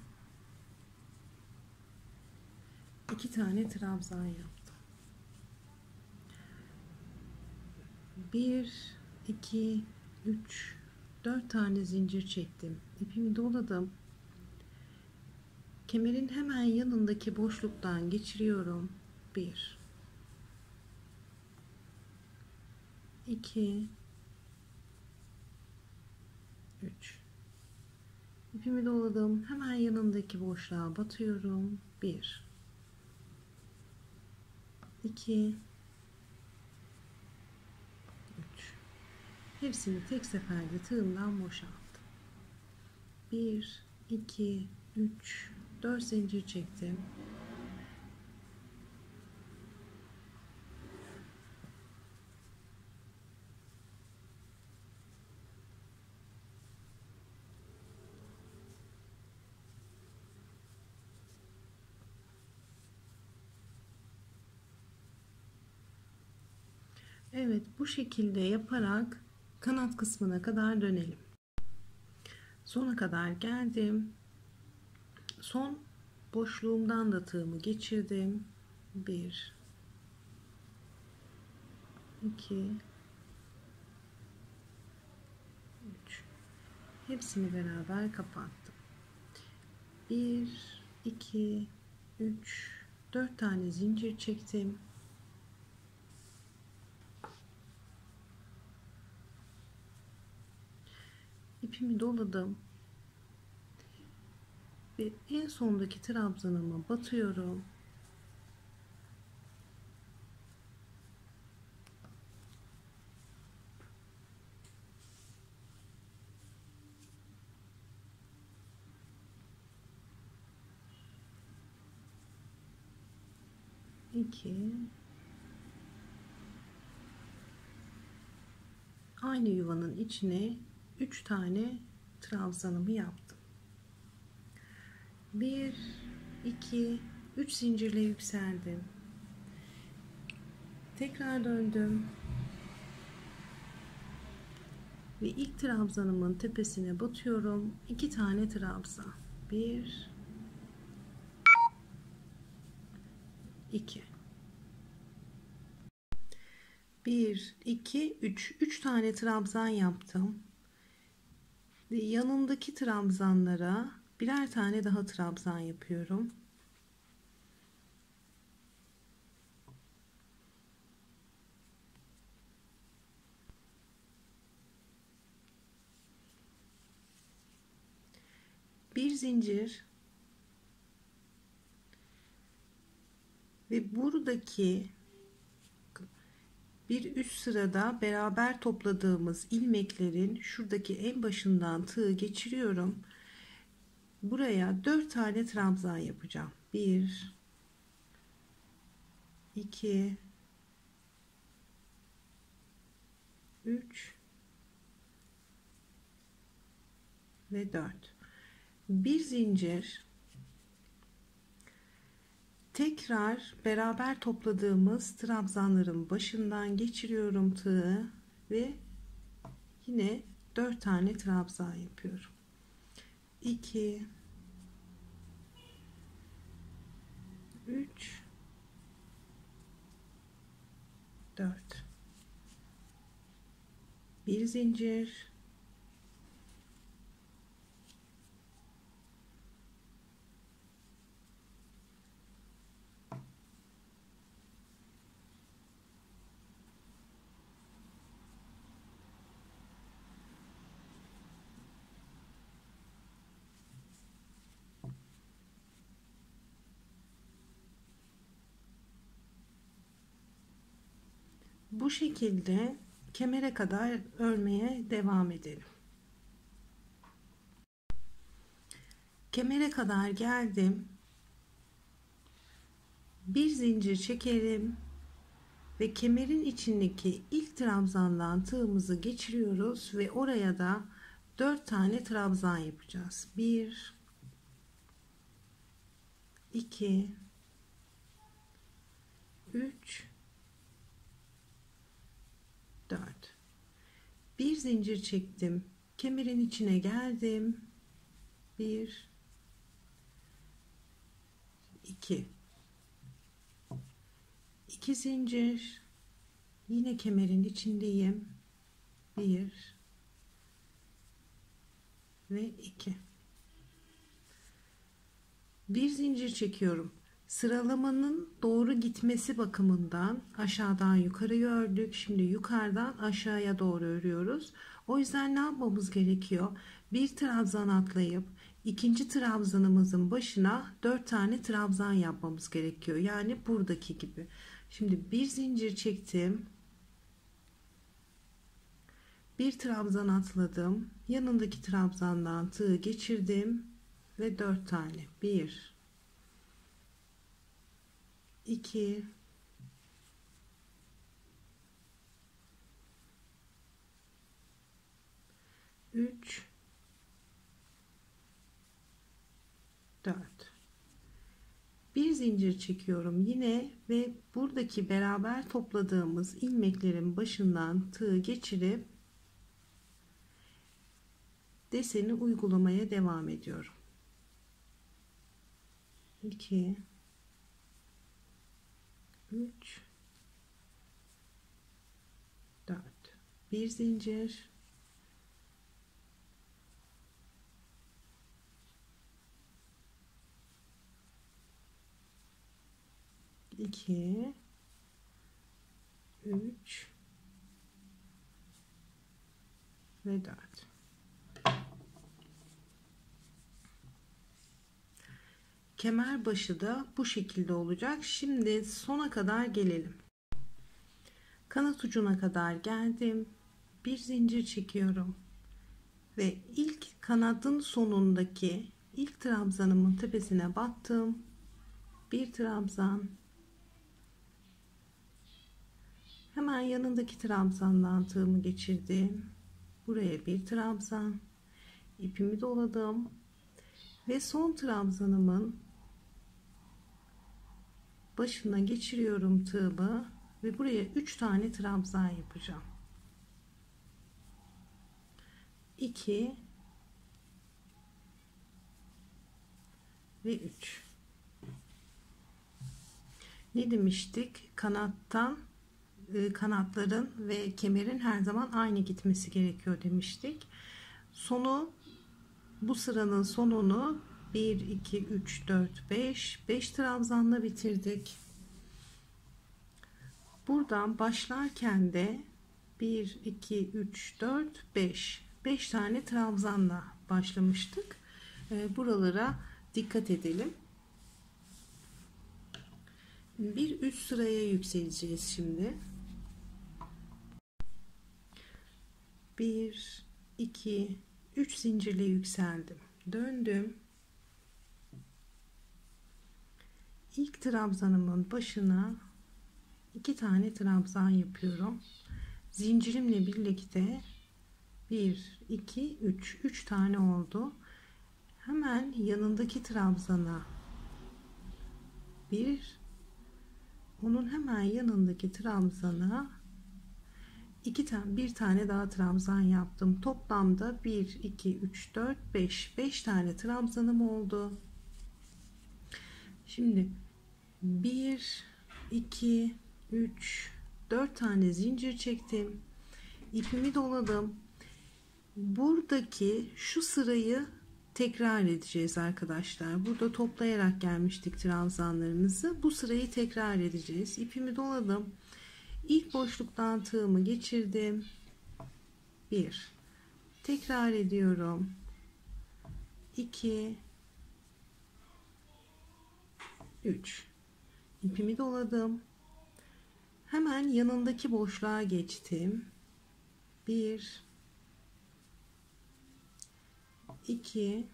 2 tane trabzan yaptım. 1 2 3 4 tane zincir çektim. İpimi doladım. Kemerin hemen yanındaki boşluktan geçiriyorum. 1 2 3 ipimi doladım. Hemen yanındaki boşluğa batıyorum. 1 2 3 hepsini tek seferde tığımdan boşalttım. 1 2 3 4 zincir çektim. Evet, bu şekilde yaparak kanat kısmına kadar dönelim. Sona kadar geldim. Son boşluğumdan da tığımı geçirdim. 1 2 3 hepsini beraber kapattım. 1 2 3 4 tane zincir çektim. İpimi doladım ve en sondaki trabzanıma batıyorum. İki, aynı yuvanın içine 3 tane trabzanımı yaptım. 1 2 3 zincirle yükseldim. Tekrar döndüm ve ilk trabzanımın tepesine batıyorum. 2 tane trabzan. 1 2 1 2 3 tane trabzan yaptım. Ve yanındaki trabzanlara birer tane daha trabzan yapıyorum. Bir zincir ve buradaki bir üst sırada beraber topladığımız ilmeklerin şuradaki en başından tığ geçiriyorum. Buraya 4 tane trabzan yapacağım. 1 2 3 ve 4. Bir zincir, tekrar beraber topladığımız trabzanların başından geçiriyorum tığı ve yine 4 tane trabzan yapıyorum. 2 3 4 bir zincir, Bu şekilde kemere kadar örmeye devam edelim. Kemere kadar geldim. Bir zincir çekelim ve kemerin içindeki ilk trabzandan tığımızı geçiriyoruz ve oraya da 4 tane trabzan yapacağız. 1 2 3 4. Bir zincir çektim. Kemerin içine geldim. 1 2 2 zincir, yine kemerin içindeyim. 1 ve 2. Bir zincir çekiyorum. Sıralamanın doğru gitmesi bakımından aşağıdan yukarıya ördük. Şimdi yukarıdan aşağıya doğru örüyoruz. O yüzden ne yapmamız gerekiyor? Bir trabzan atlayıp ikinci trabzanımızın başına 4 tane trabzan yapmamız gerekiyor. Yani buradaki gibi. Şimdi bir zincir çektim. Bir trabzan atladım. Yanındaki trabzandan tığı geçirdim ve 4 tane. 1 2 3 4. Bir zincir çekiyorum yine ve buradaki beraber topladığımız ilmeklerin başından tığı geçirip deseni uygulamaya devam ediyorum. 2 3 4. Bir zincir, 2 3 ve 4. Kemer başı da bu şekilde olacak. Şimdi sona kadar gelelim. Kanat ucuna kadar geldim. Bir zincir çekiyorum ve ilk kanadın sonundaki ilk trabzanımın tepesine battım. Bir trabzan, hemen yanındaki trabzandan tığımı geçirdim. Buraya bir trabzan, ipimi doladım ve son trabzanımın başına geçiriyorum tığımı ve buraya 3 tane trabzan yapacağım. 2 ve 3. Ne demiştik? Kanatların ve kemerin her zaman aynı gitmesi gerekiyor demiştik. Bu sıranın sonunu 1 2 3 4 5 trabzanla bitirdik. Buradan başlarken de 1 2 3 4 5 tane trabzanla başlamıştık. Buralara dikkat edelim. Bir üst sıraya yükseleceğiz şimdi. 1 2 3 zincirle yükseldim. Döndüm. İlk trabzanımın başına 2 tane trabzan yapıyorum. Zincirimle birlikte 1 2 3 tane oldu. Hemen yanındaki trabzana onun hemen yanındaki trabzana bir tane daha trabzan yaptım. Toplamda 1 2 3 4 5 tane trabzanım oldu. Şimdi 1 2 3 4 tane zincir çektim. İpimi doladım. Buradaki şu sırayı tekrar edeceğiz arkadaşlar. Burada toplayarak gelmiştik trabzanlarımızı. Bu sırayı tekrar edeceğiz. İpimi doladım. İlk boşluktan tığımı geçirdim. 1. Tekrar ediyorum. 2 3. İpimi doladım. Hemen yanındaki boşluğa geçtim. 1 2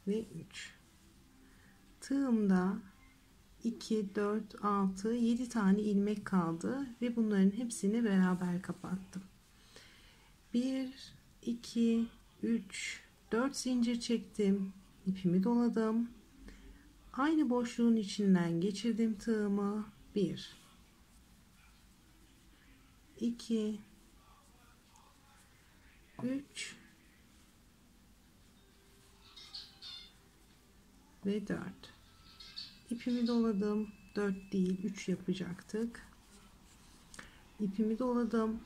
ve 3. Tığımda 2 4 6 7 tane ilmek kaldı ve bunların hepsini beraber kapattım. 1 2 3 4 zincir çektim, ipimi doladım, aynı boşluğun içinden geçirdim tığımı. 1 2 3 ve 4. İpimi doladım. 4 değil 3 yapacaktık. İpimi doladım.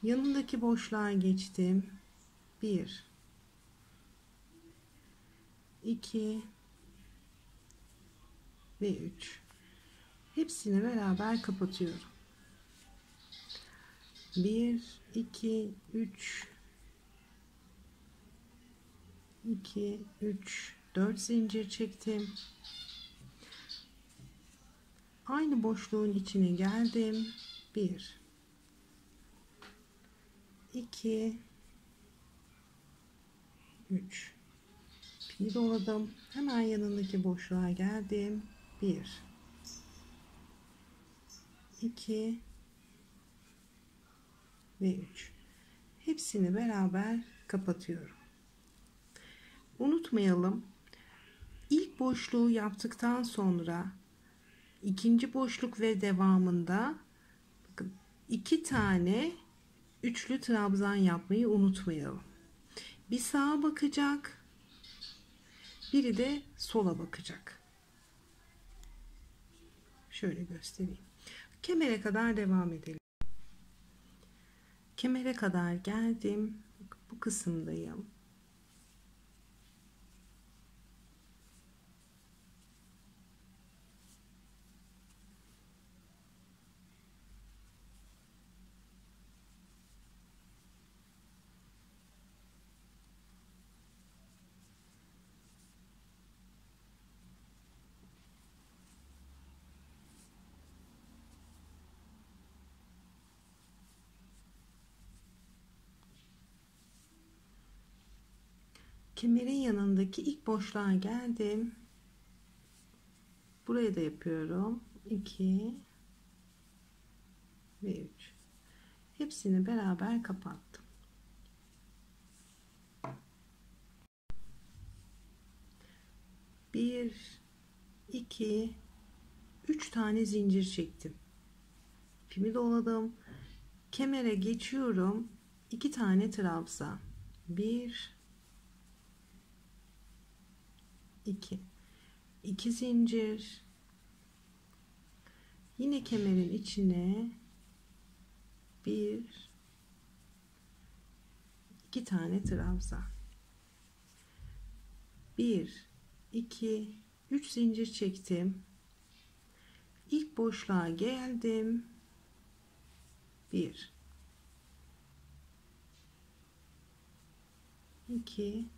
Yanındaki boşluğa geçtim. 1 2 ve 3. Hepsini beraber kapatıyorum. 1 2 3 2 3 4 zincir çektim. Aynı boşluğun içine geldim. 1 2 3. İpimi doladım. Hemen yanındaki boşluğa geldim. 1 2 ve 3. Hepsini beraber kapatıyorum. Unutmayalım, ilk boşluğu yaptıktan sonra ikinci boşluk ve devamında bakın 2 tane üçlü trabzan yapmayı unutmayalım. Bir sağa bakacak, biri de sola bakacak. Şöyle göstereyim. Kemere kadar devam edelim. Kemere kadar geldim. Bu kısımdayım. Kemerin yanındaki ilk boşluğa geldim. Buraya da yapıyorum. 2 ve 3. Hepsini beraber kapattım. 1 2 3 tane zincir çektim. İpimi doladım. Kemere geçiyorum. 2 tane trabzan. 1 2 zincir, yine kemerin içine 2 tane trabzan, 1 2 3 zincir çektim, ilk boşluğa geldim, 1 2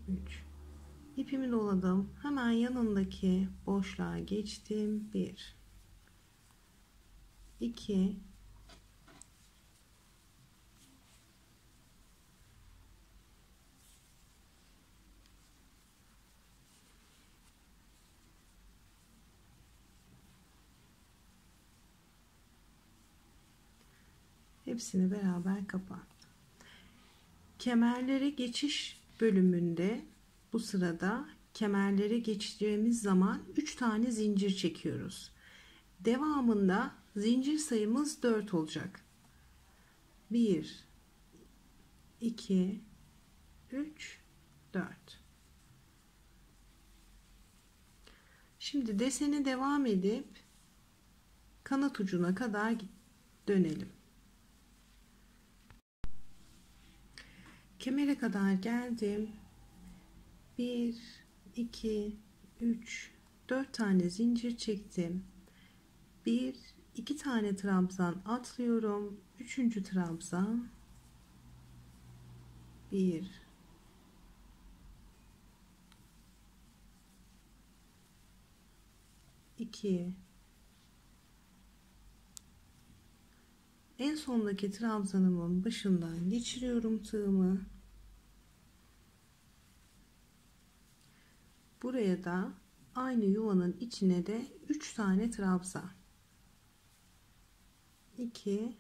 3. İpimi doladım. Hemen yanındaki boşluğa geçtim. 1 2 hepsini beraber kapattım. Kemerlere geçiş bölümünde bu sırada kemerlere geçeceğimiz zaman 3 tane zincir çekiyoruz. Devamında zincir sayımız 4 olacak. 1 2 3 4. Şimdi deseni devam edip kanat ucuna kadar dönelim. Kemere kadar geldim. 1 2 3 4 tane zincir çektim. 1 2 tane trabzan atlıyorum. 3. trabzan, 1 2, en sondaki trabzanımın başından geçiriyorum tığımı. Buraya da aynı yuvanın içine de 3 tane trabzan. 2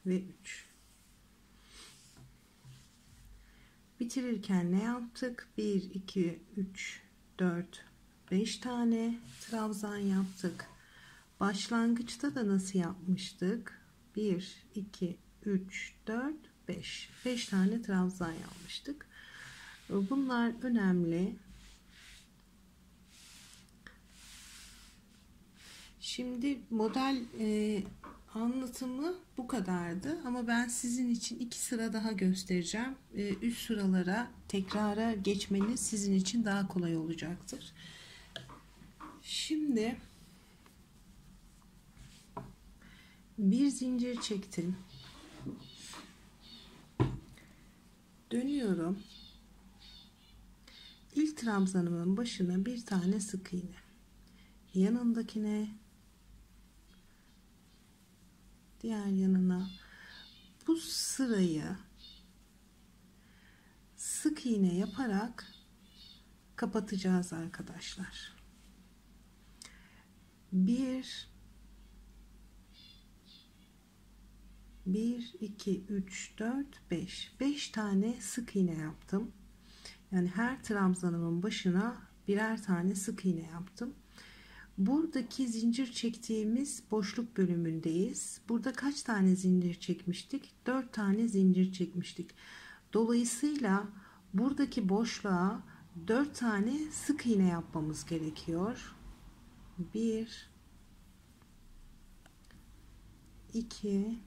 ve 3. Bitirirken ne yaptık? 1, 2, 3, 4, 5 tane trabzan yaptık. Başlangıçta da nasıl yapmıştık? 1, 2, 3, 4, 5. 5 tane trabzan yapmıştık. Bunlar önemli. Şimdi model anlatımı bu kadardı ama ben sizin için 2 sıra daha göstereceğim. Üst sıralara tekrara geçmeniz sizin için daha kolay olacaktır. Şimdi bir zincir çektim. Dönüyorum. İlk trabzanımın başına bir tane sık iğne. Yanındakine, diğer yanına. Bu sırayı sık iğne yaparak kapatacağız arkadaşlar. 1 2 3 4 5 5 tane sık iğne yaptım. Yani her trabzanımın başına birer tane sık iğne yaptım. Buradaki zincir çektiğimiz boşluk bölümündeyiz. Burada kaç tane zincir çekmiştik? 4 tane zincir çekmiştik. Dolayısıyla buradaki boşluğa 4 tane sık iğne yapmamız gerekiyor. 1 2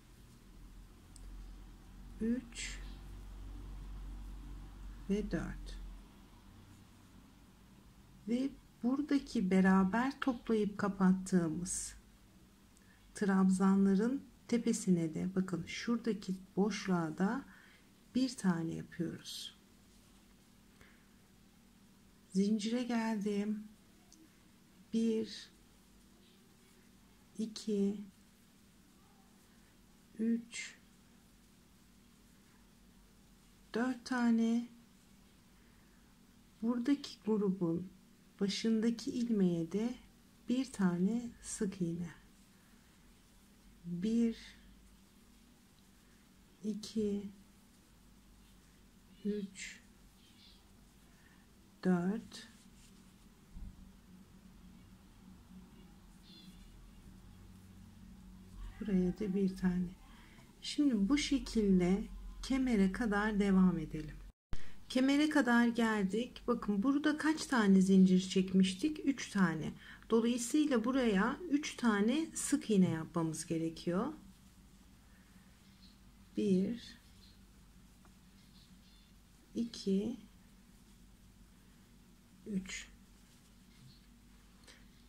3 ve 4 ve buradaki beraber toplayıp kapattığımız trabzanların tepesine de bakın şuradaki boşluğa da bir tane yapıyoruz. Zincire geldim. 1 2 3 4 tane. Buradaki grubun başındaki ilmeğe de bir tane sık iğne. 1 2 3 4 buraya da bir tane. Şimdi bu şekilde kemere kadar devam edelim. Kemere kadar geldik. Bakın burada kaç tane zincir çekmiştik? 3 tane. Dolayısıyla buraya 3 tane sık iğne yapmamız gerekiyor. 1 2 3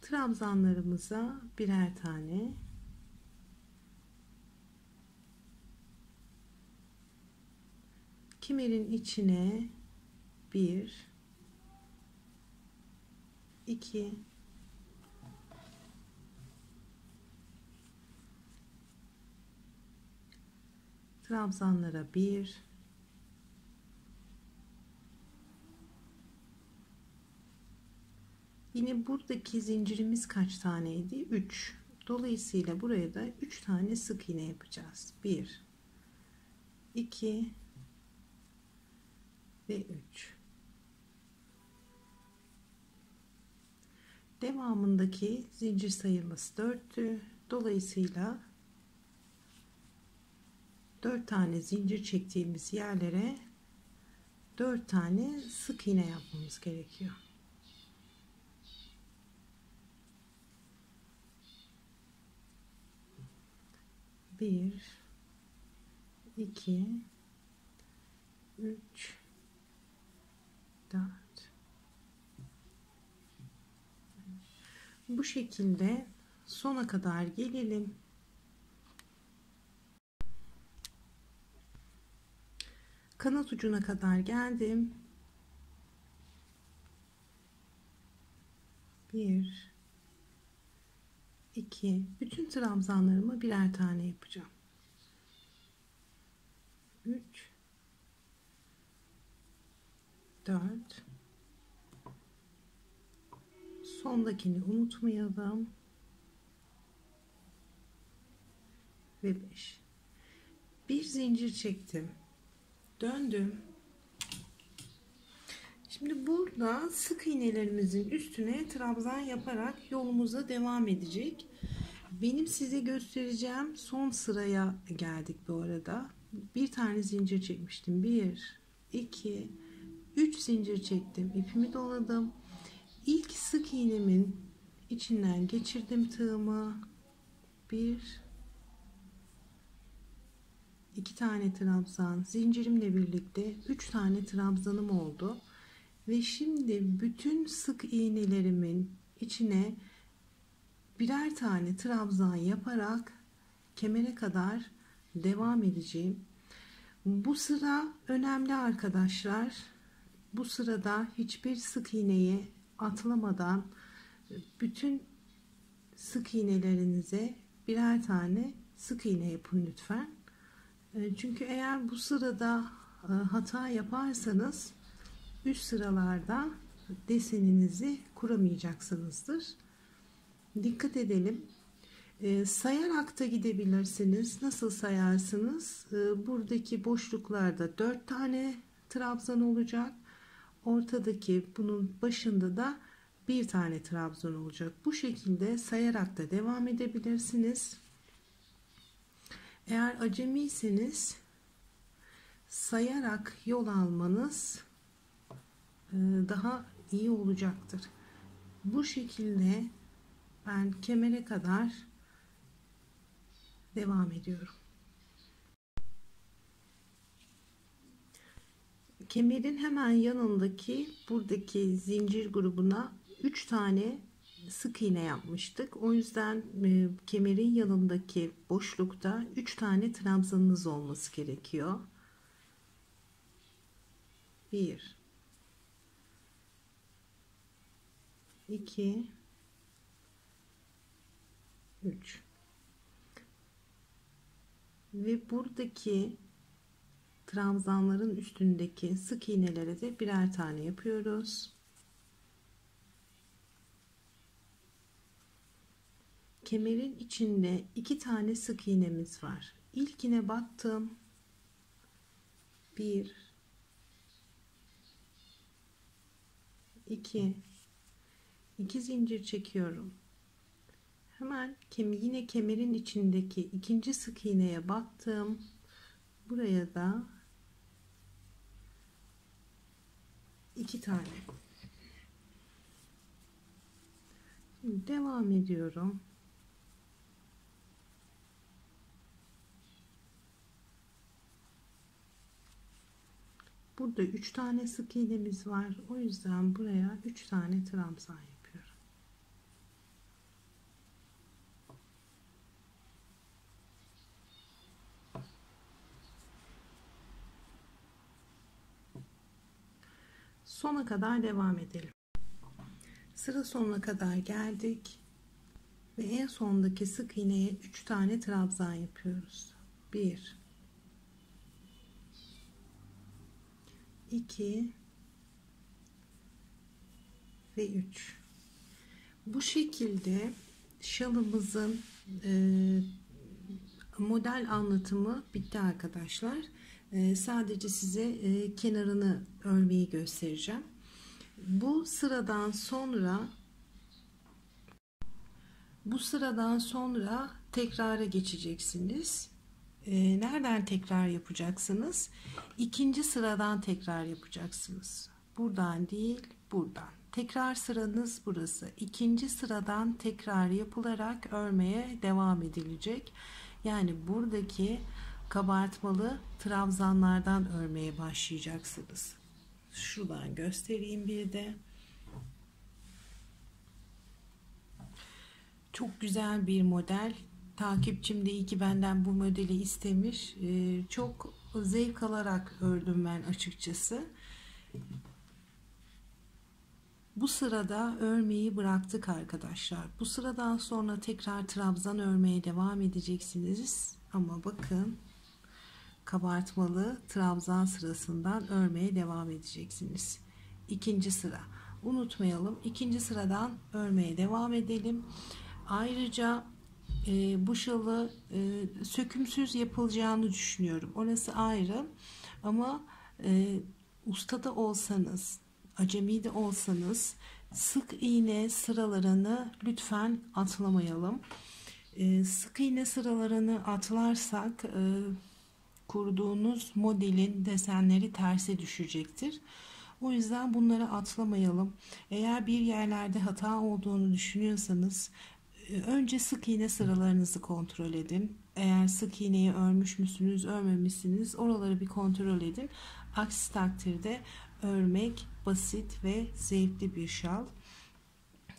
trabzanlarımıza birer tane, kemerin içine 1 2 trabzanlara 1 yine buradaki zincirimiz kaç taneydi? 3. Dolayısıyla buraya da 3 tane sık iğne yapacağız. 1 2 ve 3. Devamındaki zincir sayımız 4'tü. Dolayısıyla 4 tane zincir çektiğimiz yerlere 4 tane sık iğne yapmamız gerekiyor. 1 2 3 4 bu şekilde sona kadar gelelim. Kanat ucuna kadar geldim. Bir, iki, bütün trabzanlarıma birer tane yapacağım. 3, 4, sondakini unutmayalım ve 5. Bir zincir çektim, döndüm. Şimdi burada sık iğnelerimizin üstüne trabzan yaparak yolumuza devam edecek. Benim size göstereceğim son sıraya geldik bu arada. Bir tane zincir çekmiştim. 1, 2, 3 zincir çektim. İpimi doladım. İlk sık iğnemin içinden geçirdim tığımı. 1, 2 tane trabzan, zincirimle birlikte 3 tane trabzanım oldu. Ve şimdi bütün sık iğnelerimin içine birer tane trabzan yaparak kemere kadar devam edeceğim. Bu sıra önemli arkadaşlar. Bu sırada hiçbir sık iğneyi atlamadan bütün sık iğnelerinize birer tane sık iğne yapın lütfen. Çünkü eğer bu sırada hata yaparsanız üst sıralarda deseninizi kuramayacaksınızdır. Dikkat edelim. Sayarak da gidebilirsiniz. Nasıl sayarsınız? Buradaki boşluklarda 4 tane trabzan olacak. Ortadaki bunun başında da bir tane trabzan olacak. Bu şekilde sayarak da devam edebilirsiniz. Eğer acemiyseniz sayarak yol almanız daha iyi olacaktır. Bu şekilde ben kemere kadar devam ediyorum. Kemerin hemen yanındaki buradaki zincir grubuna 3 tane sık iğne yapmıştık. O yüzden kemerin yanındaki boşlukta 3 tane trabzanınız olması gerekiyor. 1, 2, 3 ve buradaki trabzanların üstündeki sık iğnelere de birer tane yapıyoruz. Kemerin içinde 2 tane sık iğnemiz var. İlkine battım. 1, 2, 2 zincir çekiyorum. Hemen yine kemerin içindeki ikinci sık iğneye battım. Buraya da 2 tane. Şimdi devam ediyorum. Burada 3 tane sık iğnemiz var. O yüzden buraya 3 tane trabzan yapıyorum. Sona kadar devam edelim. Sıra sonuna kadar geldik ve en sondaki sık iğneye 3 tane trabzan yapıyoruz. 1, 2 ve 3. Bu şekilde şalımızın model anlatımı bitti arkadaşlar. Sadece size kenarını örmeyi göstereceğim. Bu sıradan sonra tekrara geçeceksiniz. Nereden tekrar yapacaksınız? İkinci sıradan tekrar yapacaksınız. Buradan değil, buradan. Tekrar sıranız burası. İkinci sıradan tekrar yapılarak örmeye devam edilecek. Yani buradaki kabartmalı trabzanlardan örmeye başlayacaksınız. Şuradan göstereyim bir de. Çok güzel bir model. Takipçim de iyi ki benden bu modeli istemiş. Çok zevk alarak ördüm ben açıkçası. Bu sırada örmeyi bıraktık arkadaşlar. Bu sıradan sonra tekrar trabzan örmeye devam edeceksiniz. Ama bakın, kabartmalı trabzan sırasından örmeye devam edeceksiniz. İkinci sıra. Unutmayalım. İkinci sıradan örmeye devam edelim. Ayrıca bu şalı sökümsüz yapılacağını düşünüyorum. Orası ayrı. Ama usta da olsanız, acemi de olsanız sık iğne sıralarını lütfen atlamayalım. Sık iğne sıralarını atlarsak kurduğunuz modelin desenleri terse düşecektir. O yüzden bunları atlamayalım. Eğer bir yerlerde hata olduğunu düşünüyorsanız önce sık iğne sıralarınızı kontrol edin. Eğer sık iğneyi örmüş müsünüz, örmemişsiniz, oraları bir kontrol edin. Aksi takdirde örmek basit ve zevkli bir şal.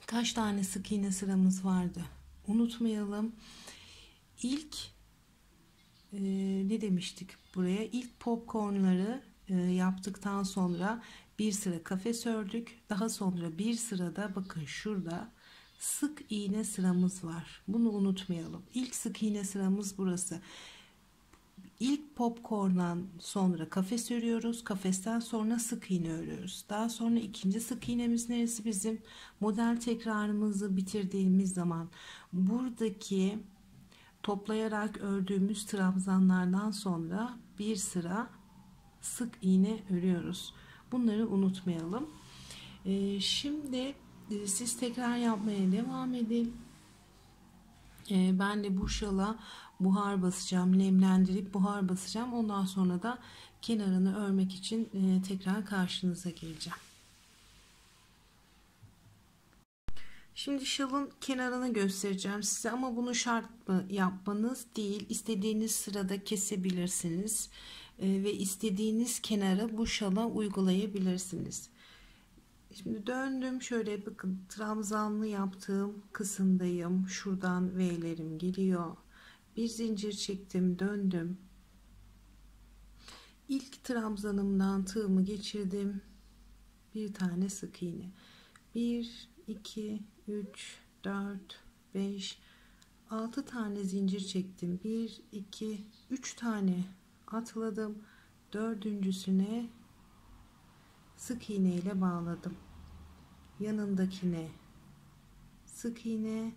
Kaç tane sık iğne sıramız vardı? Unutmayalım. İlk ne demiştik buraya? İlk popcornları yaptıktan sonra bir sıra kafes ördük. Daha sonra bir sırada bakın şurada sık iğne sıramız var. Bunu unutmayalım. İlk sık iğne sıramız burası. İlk popcorn'dan sonra kafes örüyoruz. Kafesten sonra sık iğne örüyoruz. Daha sonra ikinci sık iğnemiz neresi bizim? Model tekrarımızı bitirdiğimiz zaman buradaki toplayarak ördüğümüz trabzanlardan sonra bir sıra sık iğne örüyoruz. Bunları unutmayalım. Şimdi siz tekrar yapmaya devam edin. Ben de bu şala buhar basacağım, nemlendirip buhar basacağım. Ondan sonra da kenarını örmek için tekrar karşınıza geleceğim. Şimdi şalın kenarını göstereceğim size ama bunu şart mı yapmanız değil. İstediğiniz sırada kesebilirsiniz ve istediğiniz kenarı bu şala uygulayabilirsiniz. Şimdi döndüm, şöyle bakın, trabzanlı yaptığım kısımdayım. Şuradan V'lerim geliyor. Bir zincir çektim, döndüm. İlk trabzanımdan tığımı geçirdim. Bir tane sık iğne. 1 2 3 4 5 6 tane zincir çektim. 1 2 3 tane atladım. Dördüncüsüne sık iğne ile bağladım. Yanındakine sık iğne,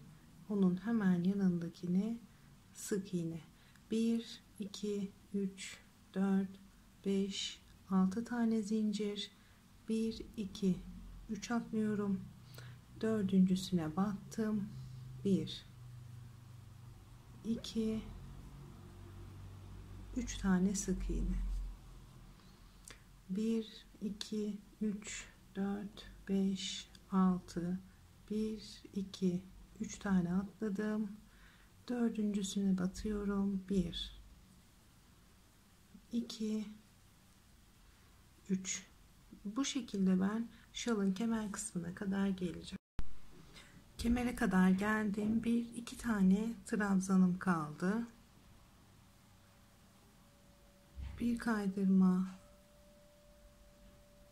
onun hemen yanındakine sık iğne. 1 2 3 4 5 6 tane zincir. 1 2 3 atlıyorum. Dördüncüsüne battım. 1 2 3 tane sık iğne. 1 2 3 4 5 6 1 2 3 tane atladım. Dördüncüsüne batıyorum. 1 2 3. Bu şekilde ben şalın kemer kısmına kadar geleceğim. Kemere kadar geldim. 1-2 tane trabzanım kaldı. Bir kaydırma,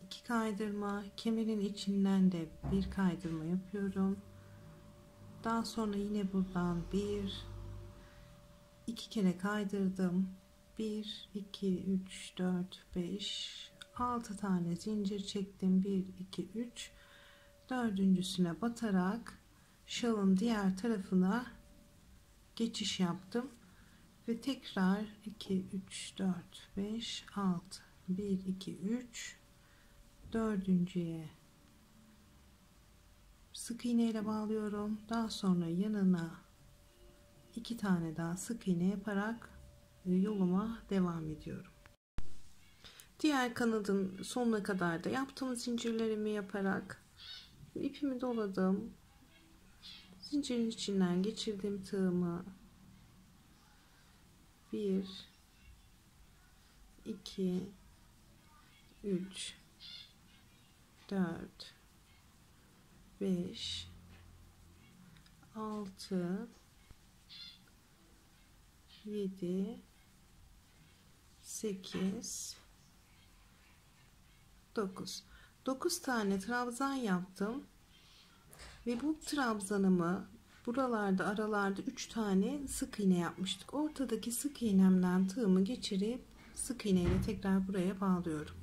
2 kaydırma, kemerin içinden de bir kaydırma yapıyorum. Daha sonra yine buradan 2 kere kaydırdım. 1 2 3 4 5 6 tane zincir çektim. 1 2 3. Dördüncüsüne batarak şalın diğer tarafına geçiş yaptım ve tekrar 2 3 4 5 6 1 2 3 dördüncüye sık iğne ile bağlıyorum. Daha sonra yanına 2 tane daha sık iğne yaparak yoluma devam ediyorum. Diğer kanadın sonuna kadar da yaptığım zincirlerimi yaparak ipimi doladım. Zincirin içinden geçirdim tığımı. 1 2 3 4 5 6 7 8 9. 9 tane trabzan yaptım ve bu trabzanımı buralarda aralarda 3 tane sık iğne yapmıştık. Ortadaki sık iğnemden tığımı geçirip sık iğne ile tekrar buraya bağlıyorum.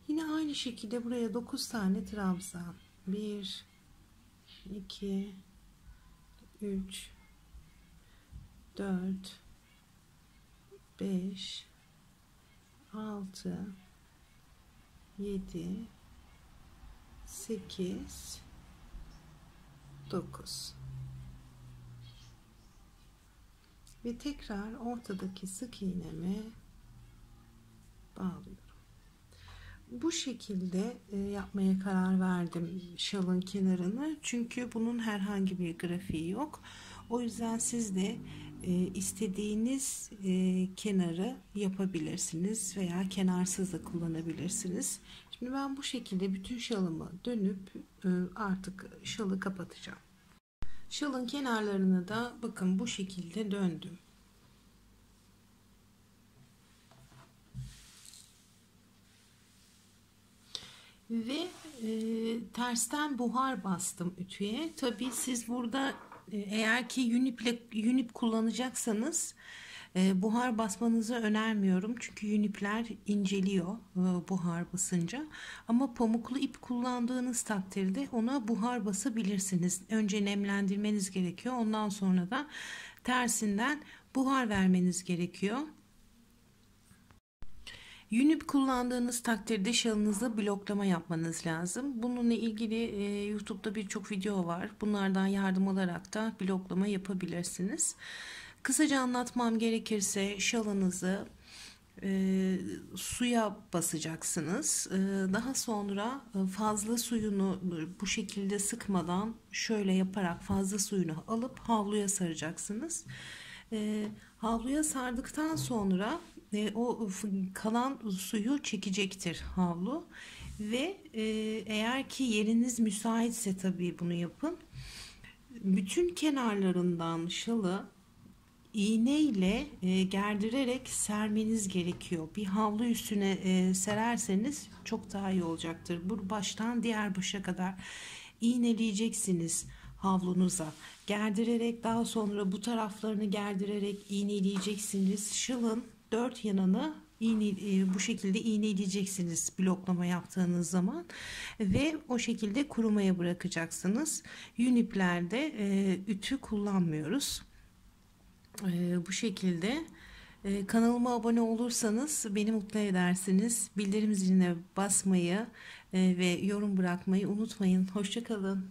Yine aynı şekilde buraya 9 tane trabzan. 1 2 3 4 5 6 7 8 9 ve tekrar ortadaki sık iğnemi bağlıyorum. Bu şekilde yapmaya karar verdim şalın kenarını, çünkü bunun herhangi bir grafiği yok. O yüzden siz de istediğiniz kenarı yapabilirsiniz veya kenarsız da kullanabilirsiniz. Şimdi ben bu şekilde bütün şalımı dönüp artık şalı kapatacağım. Şalın kenarlarını da bakın bu şekilde döndüm. Ve tersten buhar bastım ütüye. Tabii siz burada eğer ki yünip kullanacaksanız buhar basmanızı önermiyorum. Çünkü yünipler inceliyor buhar basınca. Ama pamuklu ip kullandığınız takdirde ona buhar basabilirsiniz. Önce nemlendirmeniz gerekiyor. Ondan sonra da tersinden buhar vermeniz gerekiyor. Yünip kullandığınız takdirde şalınızda bloklama yapmanız lazım. Bununla ilgili YouTube'da birçok video var. Bunlardan yardım alarak da bloklama yapabilirsiniz. Kısaca anlatmam gerekirse şalınızı suya basacaksınız. Daha sonra fazla suyunu bu şekilde sıkmadan şöyle yaparak fazla suyunu alıp havluya saracaksınız. Havluya sardıktan sonra o kalan suyu çekecektir havlu ve eğer ki yeriniz müsaitse tabii bunu yapın. Bütün kenarlarından şalı iğne ile gerdirerek sermeniz gerekiyor. Bir havlu üstüne sererseniz çok daha iyi olacaktır. Bu baştan diğer başa kadar iğneleyeceksiniz havlunuza. Gerdirerek daha sonra bu taraflarını gerdirerek iğneleyeceksiniz. Şalın dört yanını bu şekilde iğneleyeceksiniz bloklama yaptığınız zaman ve o şekilde kurumaya bırakacaksınız. Yün iplerde ütü kullanmıyoruz. Bu şekilde kanalıma abone olursanız beni mutlu edersiniz. Bildirim ziline basmayı ve yorum bırakmayı unutmayın. Hoşça kalın.